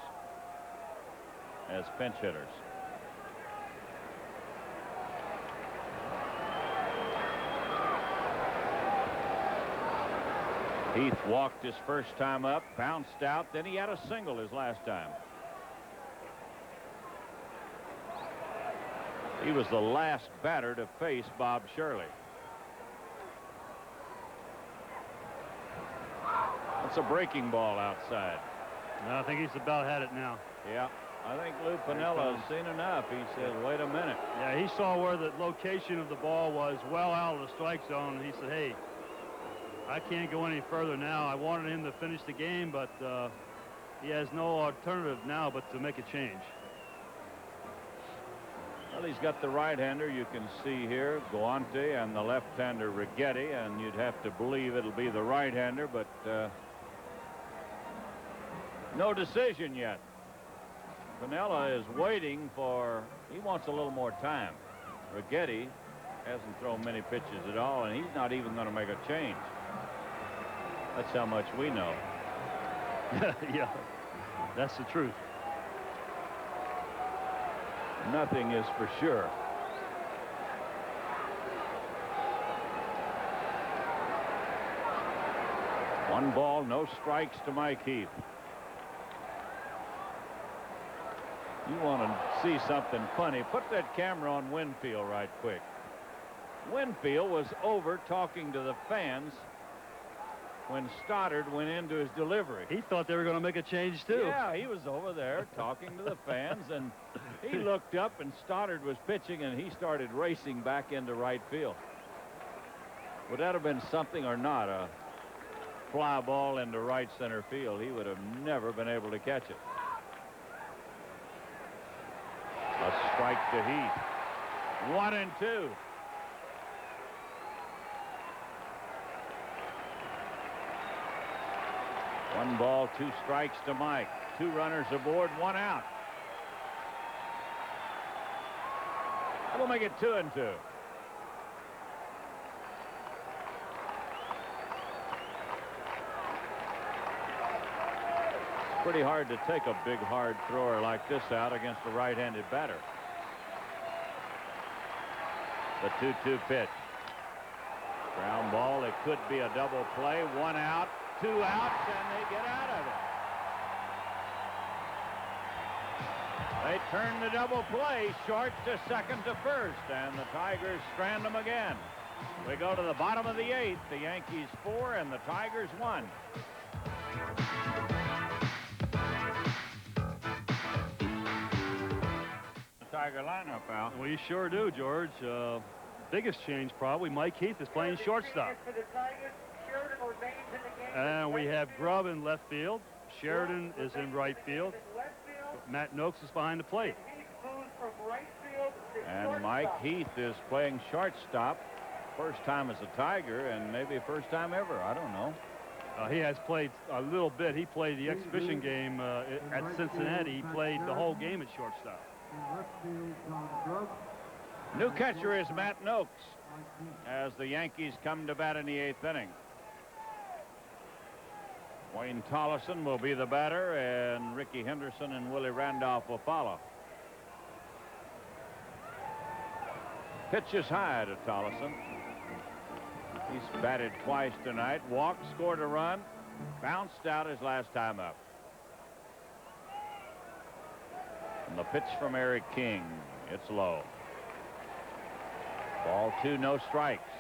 as pinch hitters. Heath walked his first time up, bounced out, then he had a single his last time. He was the last batter to face Bob Shirley. That's a breaking ball outside. No, I think he's about had it now. Yeah, I think Lou Piniella has seen enough. He said, wait a minute. Yeah, he saw where the location of the ball was well out of the strike zone. He said, hey, I can't go any further now. I wanted him to finish the game, but he has no alternative now but to make a change. Well, he's got the right-hander, you can see here, Guante, and the left-hander, Righetti, and you'd have to believe it'll be the right-hander, but no decision yet. Piniella is waiting for, he wants a little more time. Righetti hasn't thrown many pitches at all, and he's not even going to make a change. That's how much we know. Yeah, that's the truth. Nothing is for sure. One ball, no strikes to Mike Heath. You want to see something funny, put that camera on Winfield right quick. Winfield was over talking to the fans when Stoddard went into his delivery. He thought they were going to make a change too. Yeah, he was over there talking to the fans, and he looked up and Stoddard was pitching, and he started racing back into right field. Would that have been something or not? A fly ball into right center field. He would have never been able to catch it. A strike to Heath. 1-2. One ball, 2 strikes to Mike. 2 runners aboard, 1 out. That'll make it 2-2. It's pretty hard to take a big hard thrower like this out against a right-handed batter. The 2-2 pitch. Ground ball. It could be a double play. 1 out. 2 outs, and they get out of it. They turn the double play short to second to first, and the Tigers strand them again. We go to the bottom of the 8th. The Yankees 4 and the Tigers 1. The Tiger lineup out. Well, you sure do, George. Biggest change probably. Mike Heath is playing shortstop. And we have Grubb in left field. Sheridan is in right field. Matt Noakes is behind the plate. from right field to And Mike Heath is playing shortstop. First time as a Tiger, and maybe first time ever. I don't know. He has played a little bit. He played the exhibition game at Cincinnati. He played the whole game at shortstop. New catcher is Matt Noakes as the Yankees come to bat in the 8th inning. Wayne Tollison will be the batter, and Ricky Henderson and Willie Randolph will follow. Pitch is high to Tollison. He's batted twice tonight, walked, scored a run, bounced out his last time up. And the pitch from Eric King, it's low. Ball 2, no strikes.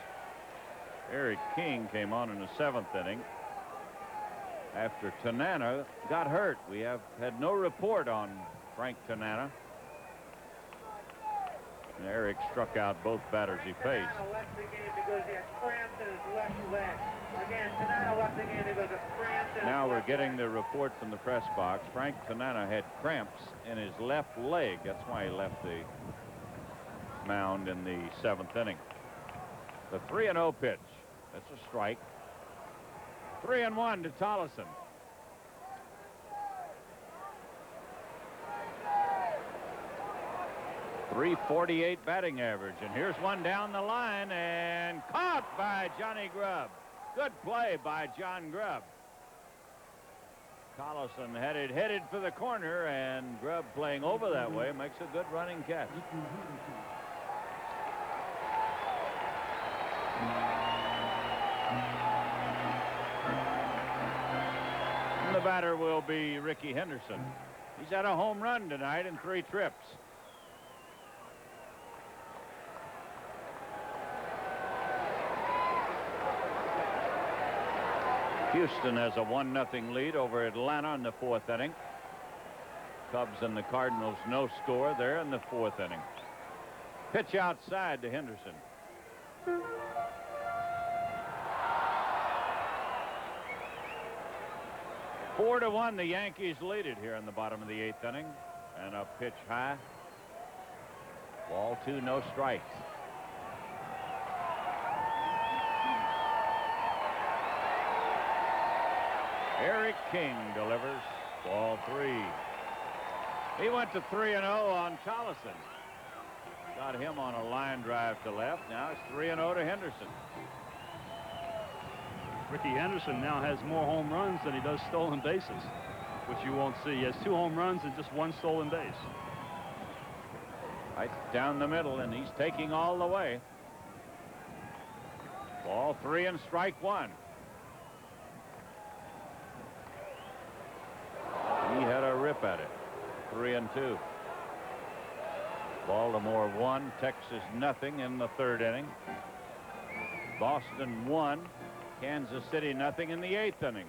Eric King came on in the 7th inning after Tanana got hurt. We have had no report on Frank Tanana. And Eric struck out both batters he faced. Tanana left the game because he had cramps in his left leg. Again, Tanana left the game because of cramps in his Now we're left getting leg. the report from the press box. Frank Tanana had cramps in his left leg. That's why he left the mound in the 7th inning. The 3-0 pitch. That's a strike. 3-1 to Tollison. .348 batting average, and here's one down the line and caught by Johnny Grubb. Good play by John Grubb. Tollison headed for the corner, and Grubb playing over that way makes a good running catch. And the batter will be Ricky Henderson. He's had a home run tonight in 3 trips. Houston has a 1-0 lead over Atlanta in the 4th inning. Cubs and the Cardinals no score there in the 4th inning. Pitch outside to Henderson. Four to 1, the Yankees lead it here in the bottom of the 8th inning. And a pitch high. Ball 2, no strikes. Eric King delivers. Ball 3. He went to 3-0 on Tollison. Got him on a line drive to left. Now it's 3-0 to Henderson. Ricky Henderson now has more home runs than he does stolen bases, which you won't see. He has 2 home runs and just 1 stolen base. Right down the middle, and he's taking all the way. Ball 3 and strike 1. He had a rip at it. 3-2. Baltimore 1, Texas nothing in the 3rd inning. Boston 1, Kansas City nothing in the 8th inning.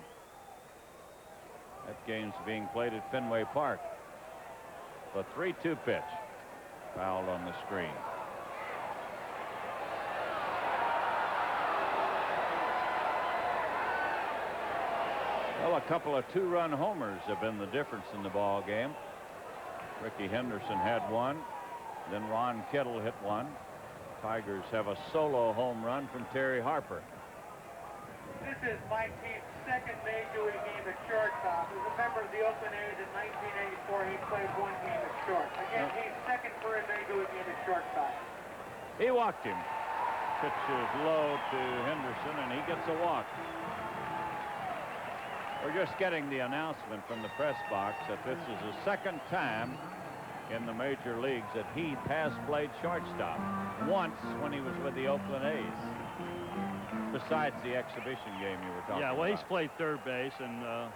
That game's being played at Fenway Park. The 3-2 pitch. Fouled on the screen. Well, a couple of 2-run homers have been the difference in the ball game. Ricky Henderson had one. Then Ron Kittle hit one. Tigers have a solo home run from Terry Harper. This is Mike Heath's 2nd major league game at shortstop. As a member of the Oakland A's in 1984, he played 1 game at short. Again, he's 2nd for a major league game at shortstop. He walked him. Pitch is low to Henderson, and he gets a walk. We're just getting the announcement from the press box that this is the 2nd time in the major leagues that Heath has played shortstop. Once when he was with the Oakland A's. Besides the exhibition game you were talking about. Yeah, well, he's played 3rd base, and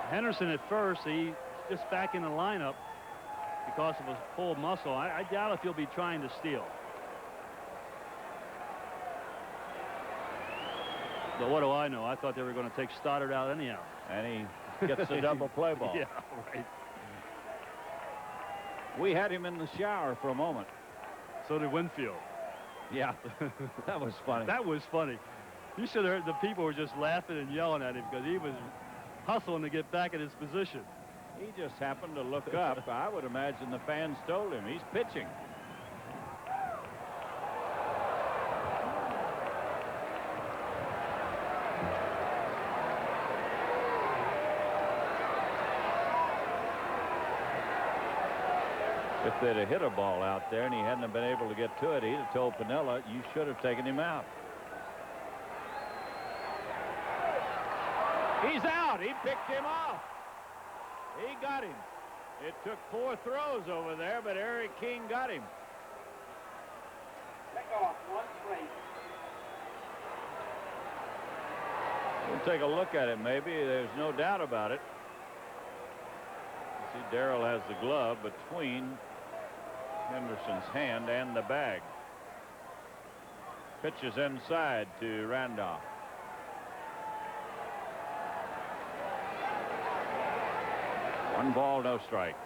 Henderson at first, he's just back in the lineup because of a pulled muscle. I doubt if he'll be trying to steal. But what do I know? I thought they were going to take Stoddard out anyhow. And he gets a double play ball. Yeah, right. We had him in the shower for a moment. So did Winfield. Yeah, that was funny. That was funny. You should have heard the people were just laughing and yelling at him because he was hustling to get back in his position. He just happened to look up. I would imagine the fans told him he's pitching. If they'd have hit a ball out there and he hadn't been able to get to it, he'd have told Piniella, you should have taken him out. He's out. He picked him off. He got him. It took 4 throws over there, but Eric King got him. Pick off 1 straight. We'll take a look at it maybe. There's no doubt about it. See, Darrell has the glove between Henderson's hand and the bag. Pitches inside to Randolph. One ball, no strikes.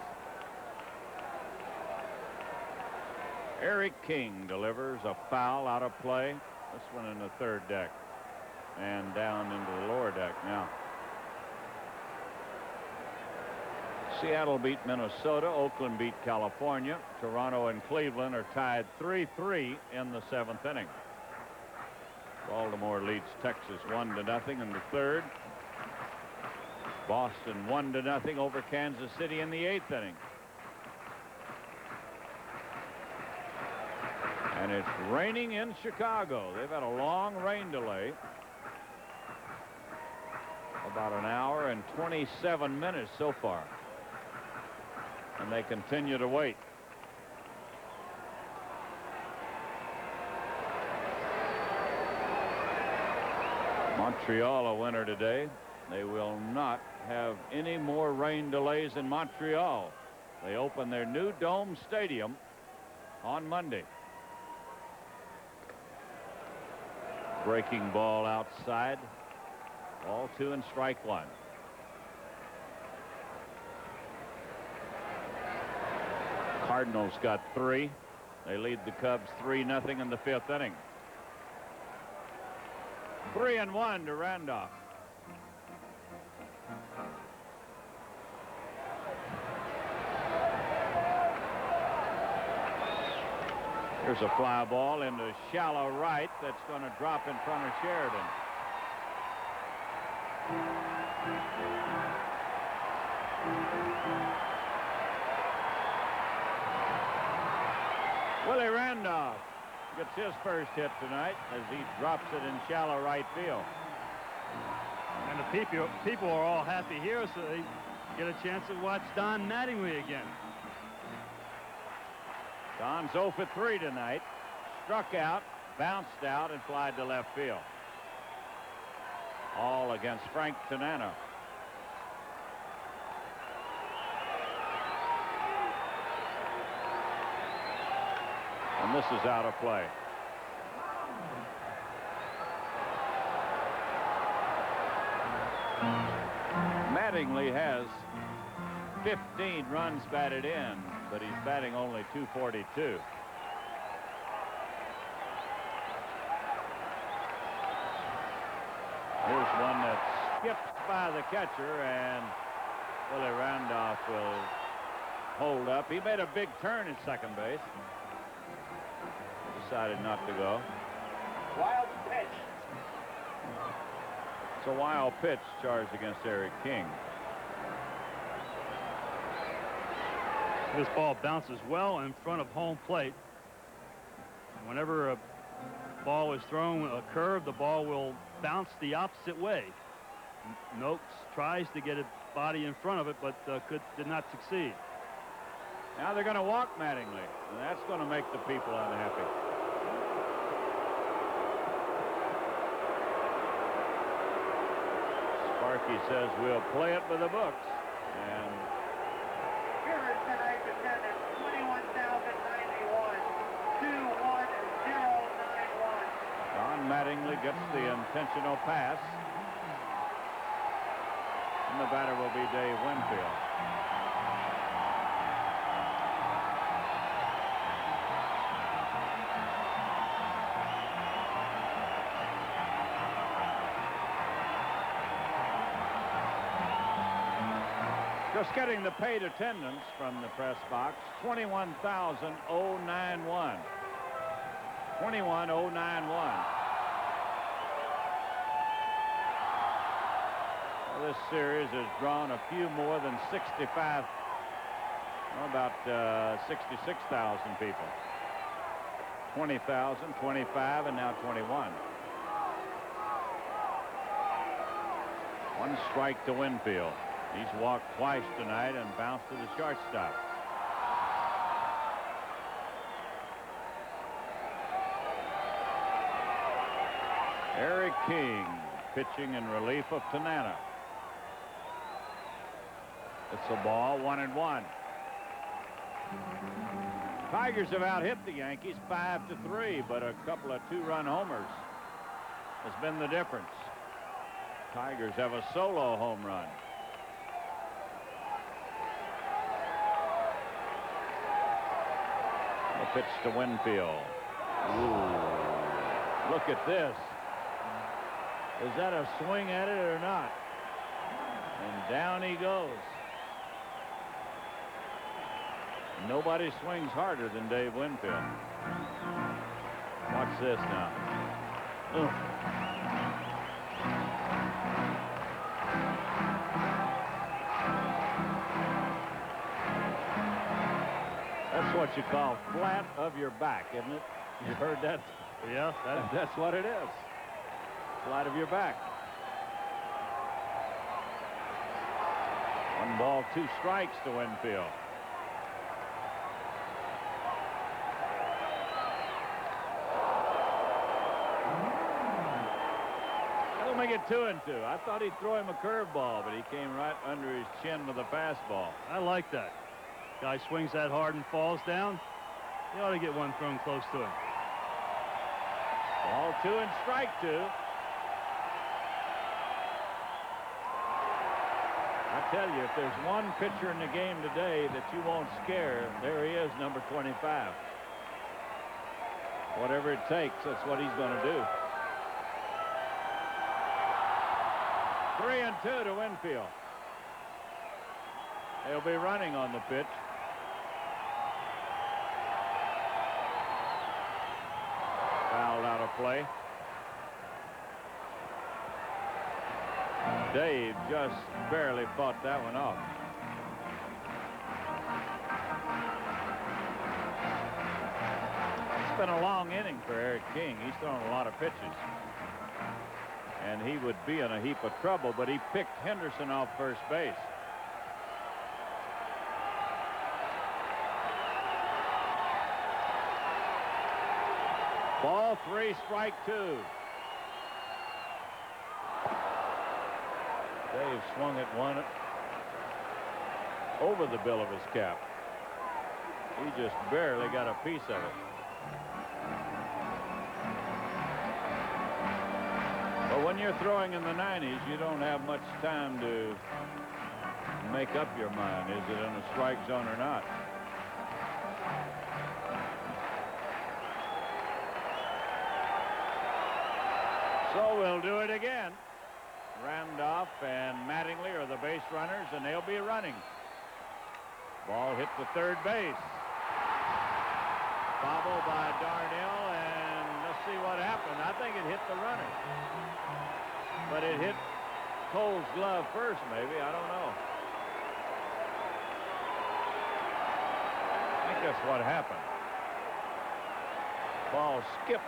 Eric King delivers a foul out of play. This one in the 3rd deck and down into the lower deck now. Seattle beat Minnesota. Oakland beat California. Toronto and Cleveland are tied 3-3 in the 7th inning. Baltimore leads Texas 1-0 in the 3rd. Boston 1-0 over Kansas City in the 8th inning. And it's raining in Chicago. They've had a long rain delay. About an hour and 27 minutes so far. And they continue to wait. Montreal a winner today. They will not have any more rain delays in Montreal. They open their new dome stadium on Monday. Breaking ball outside. Ball 2 and strike 1. Cardinals got 3. They lead the Cubs 3-0 in the 5th inning. 3-1 to Randolph. Here's a fly ball into shallow right that's going to drop in front of Sheridan. Willie Randolph gets his first hit tonight as he drops it in shallow right field. And the people are all happy here, so they get a chance to watch Don Mattingly again. Don's 0 for 3 tonight. Struck out, bounced out, and flied to left field. All against Frank Tanana. And this is out of play. Mattingly has 15 runs batted in, but he's batting only .242. Here's one that skips by the catcher, and Willie Randolph will hold up. He made a big turn at second base. Decided not to go. Wild pitch. It's a wild pitch charged against Eric King. This ball bounces well in front of home plate. Whenever a ball is thrown a curve, the ball will bounce the opposite way. Noakes tries to get a body in front of it, but did not succeed. Now they're going to walk Mattingly, and that's going to make the people unhappy. Sparky says we'll play it by the books. And Here is tonight's attendance, 21,091, 21091. Don Mattingly gets the intentional pass. And the batter will be Dave Winfield. Just getting the paid attendance from the press box, 21,091. 21,091. Well, this series has drawn a few more than 65, about 66,000 people. 20,000, 25, and now 21. One strike to Winfield. He's walked twice tonight and bounced to the shortstop. Eric King pitching in relief of Tanana. It's a ball, 1-1. Tigers have out-hit the Yankees 5-3, but a couple of two-run homers has been the difference. Tigers have a solo home run. A pitch to Winfield. Ooh, look at this. Is that a swing at it or not? And down he goes. Nobody swings harder than Dave Winfield. Watch this now. Ugh. That's what you call flat of your back, isn't it? You heard that? Yeah, That's what it is. Flat of your back. 1 ball, 2 strikes to Winfield. That'll make it 2-2. I thought he'd throw him a curveball, but he came right under his chin with a fastball. I like that. Guy swings that hard and falls down. He ought to get one thrown close to him. Ball 2 and strike 2. I tell you, if there's one pitcher in the game today that you won't scare, there he is, number 25. Whatever it takes, that's what he's going to do. 3-2 to Winfield. He'll be running on the pitch. Fouled out of play. Dave just barely fought that one off. It's been a long inning for Eric King. He's thrown a lot of pitches. And he would be in a heap of trouble, but he picked Henderson off first base. Ball 3, strike 2. Dave swung at one over the bill of his cap. He just barely got a piece of it. But when you're throwing in the 90s, you don't have much time to make up your mind. Is it in a strike zone or not? So we'll do it again. Randolph and Mattingly are the base runners, and they'll be running. Ball hit to third base. Bobble by Darnell, and let's see what happened. I think it hit the runner. But it hit Cole's glove first, maybe. I don't know. I think that's what happened. Ball skipped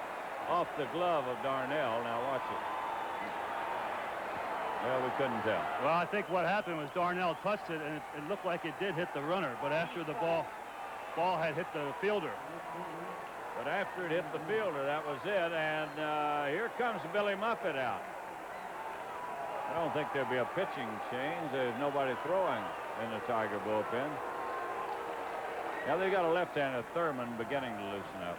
off the glove of Darnell. Now watch it. Well, we couldn't tell. Well, I think what happened was Darnell touched it, and it looked like it did hit the runner, but after the ball had hit the fielder. But after it hit the fielder, that was it, and here comes Billy Muffet out. I don't think there'll be a pitching change. There's nobody throwing in the Tiger bullpen. Now they've got a left-hander, Thurman, beginning to loosen up.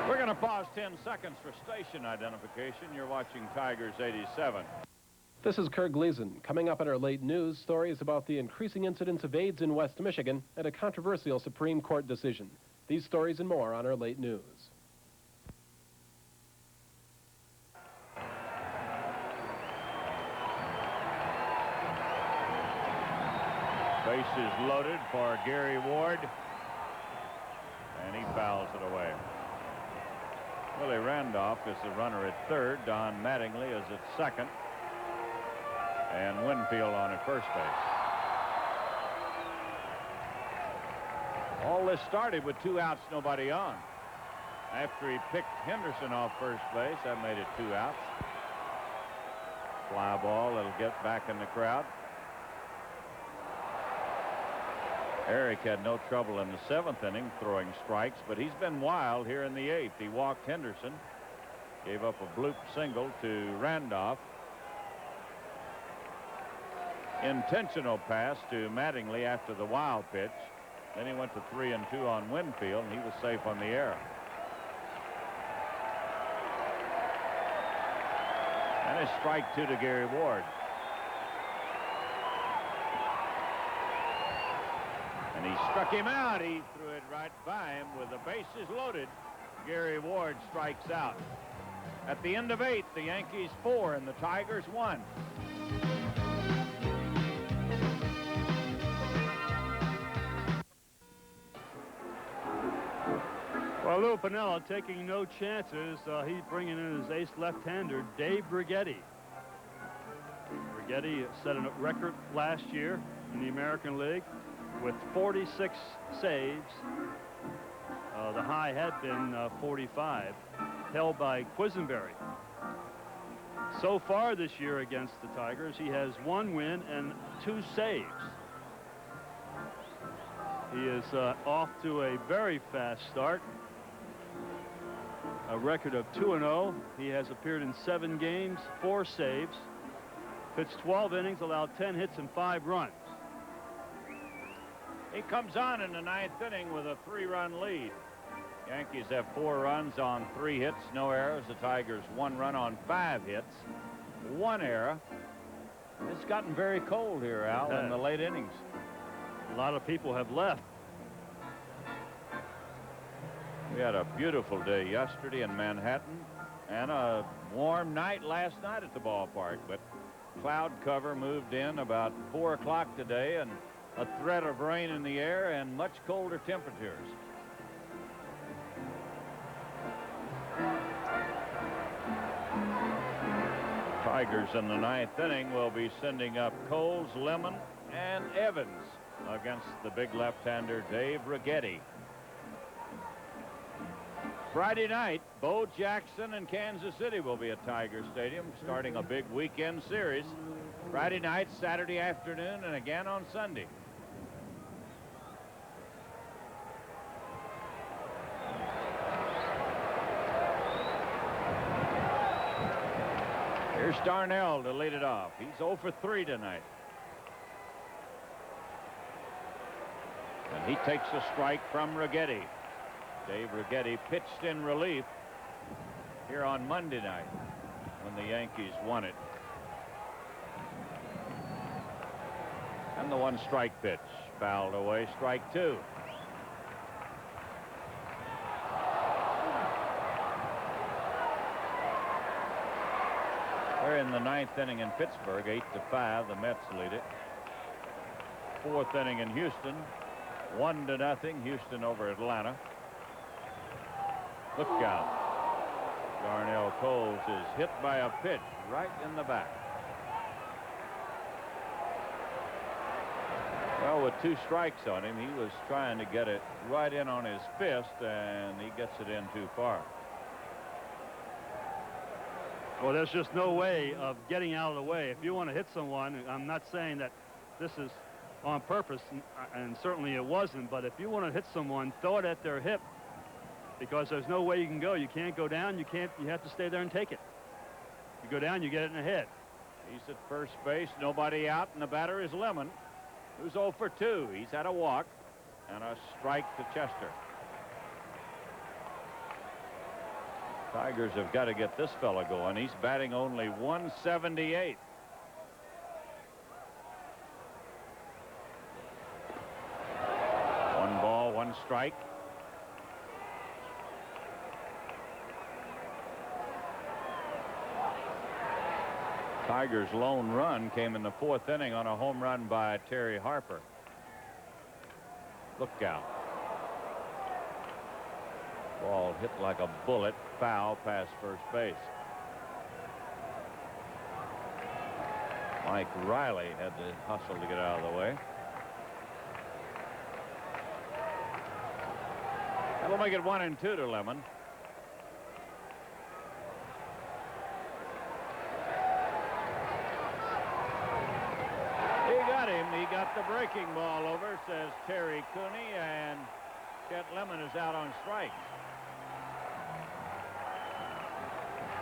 We're going to pause 10 seconds for station identification. You're watching Tigers 87. This is Kurt Gleason. Coming up in our late news, stories about the increasing incidence of AIDS in West Michigan and a controversial Supreme Court decision. These stories and more on our late news. Bases loaded for Gary Ward. And he fouls it away. Willie Randolph is the runner at third. Don Mattingly is at second. And Winfield on at first base. All this started with 2 outs, nobody on. After he picked Henderson off first base, that made it 2 outs. Fly ball, it'll get back in the crowd. Eric had no trouble in the 7th inning throwing strikes, but he's been wild here in the 8th. He walked Henderson, gave up a bloop single to Randolph. Intentional pass to Mattingly after the wild pitch. Then he went to 3-2 on Winfield, and he was safe on the error. And a strike 2 to Gary Ward. And he struck him out. He threw it right by him with the bases loaded. Gary Ward strikes out. At the end of 8, the Yankees 4 and the Tigers 1. Well, Lou Piniella taking no chances. He's bringing in his ace left-hander, Dave Brighetti. Brighetti set a record last year in the American League with 46 saves. The high had been 45, held by Quisenberry. So far this year against the Tigers, he has 1 win and 2 saves. He is off to a very fast start. A record of 2-0. He has appeared in 7 games, 4 saves, pitched 12 innings, allowed 10 hits and 5 runs. He comes on in the 9th inning with a 3-run lead. Yankees have 4 runs on 3 hits, no errors. The Tigers 1 run on 5 hits, 1 error. It's gotten very cold here, Al, in the late innings. A lot of people have left. We had a beautiful day yesterday in Manhattan and a warm night last night at the ballpark, but cloud cover moved in about 4 o'clock today, and a threat of rain in the air and much colder temperatures. Tigers in the 9th inning will be sending up Coles, Lemon, and Evans against the big left-hander Dave Brighetti. Friday night, Bo Jackson and Kansas City will be at Tiger Stadium, starting a big weekend series. Friday night, Saturday afternoon, and again on Sunday. Here's Darnell to lead it off. He's 0 for 3 tonight. And he takes a strike from Brighetti. Dave Brighetti pitched in relief here on Monday night when the Yankees won it. And the 1-strike pitch fouled away, strike 2. We're in the 9th inning in Pittsburgh, 8-5. The Mets lead it. 4th inning in Houston, 1-0. Houston over Atlanta. Look out. Darnell Coles is hit by a pitch right in the back. Well, with 2 strikes on him, he was trying to get it right in on his fist, and he gets it in too far. Well, there's just no way of getting out of the way. If you want to hit someone, I'm not saying that this is on purpose, and certainly it wasn't, but if you want to hit someone, throw it at their hip, because there's no way you can go. You can't go down. You have to stay there and take it. You go down, you get it in the head. He's at first base, nobody out, and the batter is Lemon, who's 0 for 2. He's had a walk and a strike to Chester. Tigers have got to get this fella going. He's batting only .178. One ball, 1 strike. Tigers' lone run came in the 4th inning on a home run by Terry Harper. Look out. Ball hit like a bullet, foul past first base. Mike Riley had to hustle to get out of the way. That'll make it 1-2 to Lemon. He got him. He got the breaking ball over, says Terry Cooney, and Chet Lemon is out on strikes.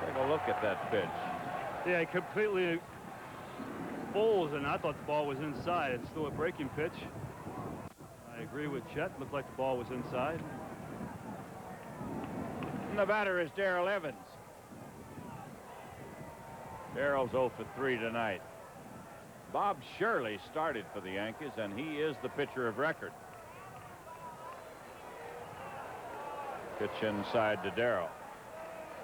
Take a look at that pitch. Yeah, completely fools, and I thought the ball was inside. It's still a breaking pitch. I agree with Chet. Looked like the ball was inside. And the batter is Darrell Evans. Darrell's 0 for 3 tonight. Bob Shirley started for the Yankees, and he is the pitcher of record. Pitch inside to Darrell.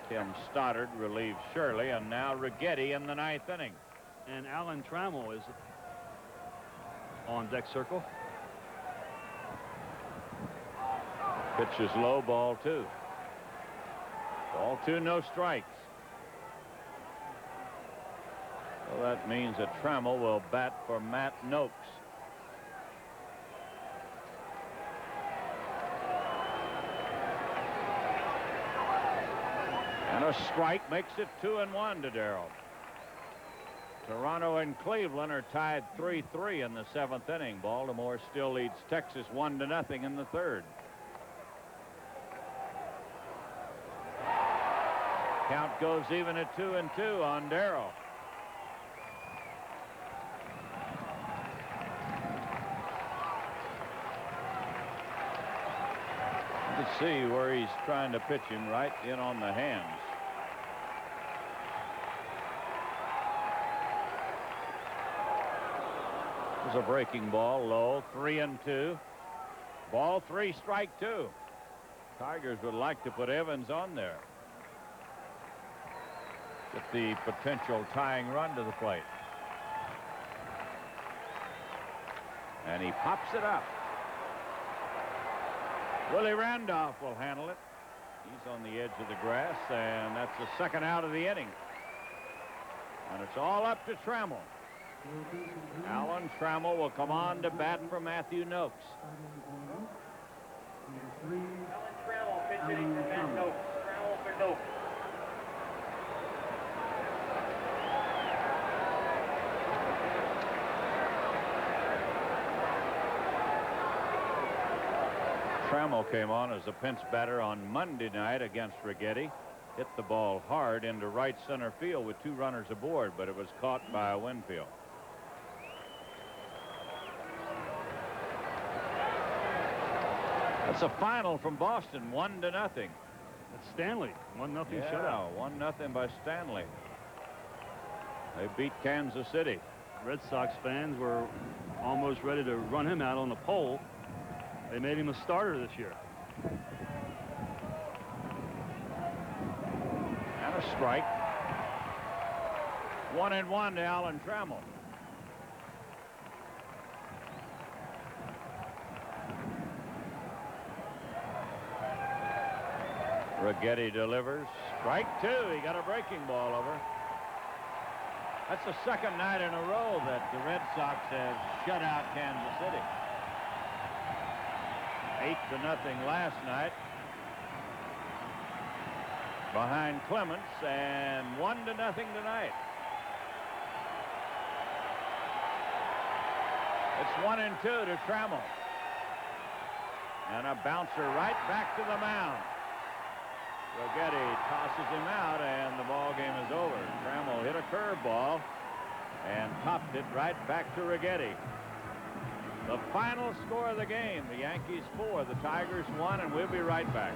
Tim Stoddard relieves Shirley, and now Righetti in the 9th inning. And Alan Trammell is on deck circle. Pitch is low, ball 2. Ball 2, no strikes. Well, that means that Trammell will bat for Matt Noakes. And a strike makes it 2-1 to Darrell. Toronto and Cleveland are tied 3-3 in the 7th inning. Baltimore still leads Texas 1-0 in the 3rd. Count goes even at 2-2 on Darrell. You can see where he's trying to pitch him, right in on the hands. There's a breaking ball, low, 3-2. Ball 3, strike 2. Tigers would like to put Evans on there. Get the potential tying run to the plate. And he pops it up. Willie Randolph will handle it. He's on the edge of the grass, and that's the 2nd out of the inning. And it's all up to Trammell. Alan Trammell will come on to bat for Matthew Noakes. Alan Trammell pitching for Matt Noakes. Trammell for Noakes. Trammell came on as a pinch batter on Monday night against Righetti. Hit the ball hard into right center field with 2 runners aboard, but it was caught by Winfield. That's a final from Boston, 1-0. It's Stanley, 1-0 Yeah, shutout. 1-0 by Stanley. They beat Kansas City. Red Sox fans were almost ready to run him out on the pole. They made him a starter this year. And a strike. 1-1 to Alan Trammell. Righetti delivers. Strike 2. He got a breaking ball over. That's the 2nd night in a row that the Red Sox have shut out Kansas City. 8-0 last night behind Clements, and 1-0 tonight. It's 1-2 to Trammell. And a bouncer right back to the mound. Righetti tosses him out, and the ball game is over. Trammell hit a curveball and popped it right back to Righetti. The final score of the game, the Yankees 4, the Tigers 1, and we'll be right back.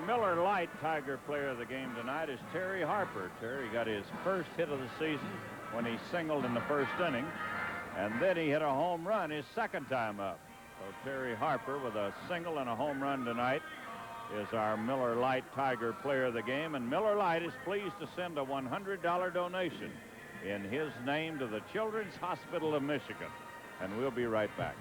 Miller Lite Tiger player of the game tonight is Terry Harper. Terry got his first hit of the season when he singled in the 1st inning, and then he hit a home run his 2nd time up. So Terry Harper with a single and a home run tonight is our Miller Lite Tiger player of the game. And Miller Lite is pleased to send a $100 donation in his name to the Children's Hospital of Michigan. And we'll be right back.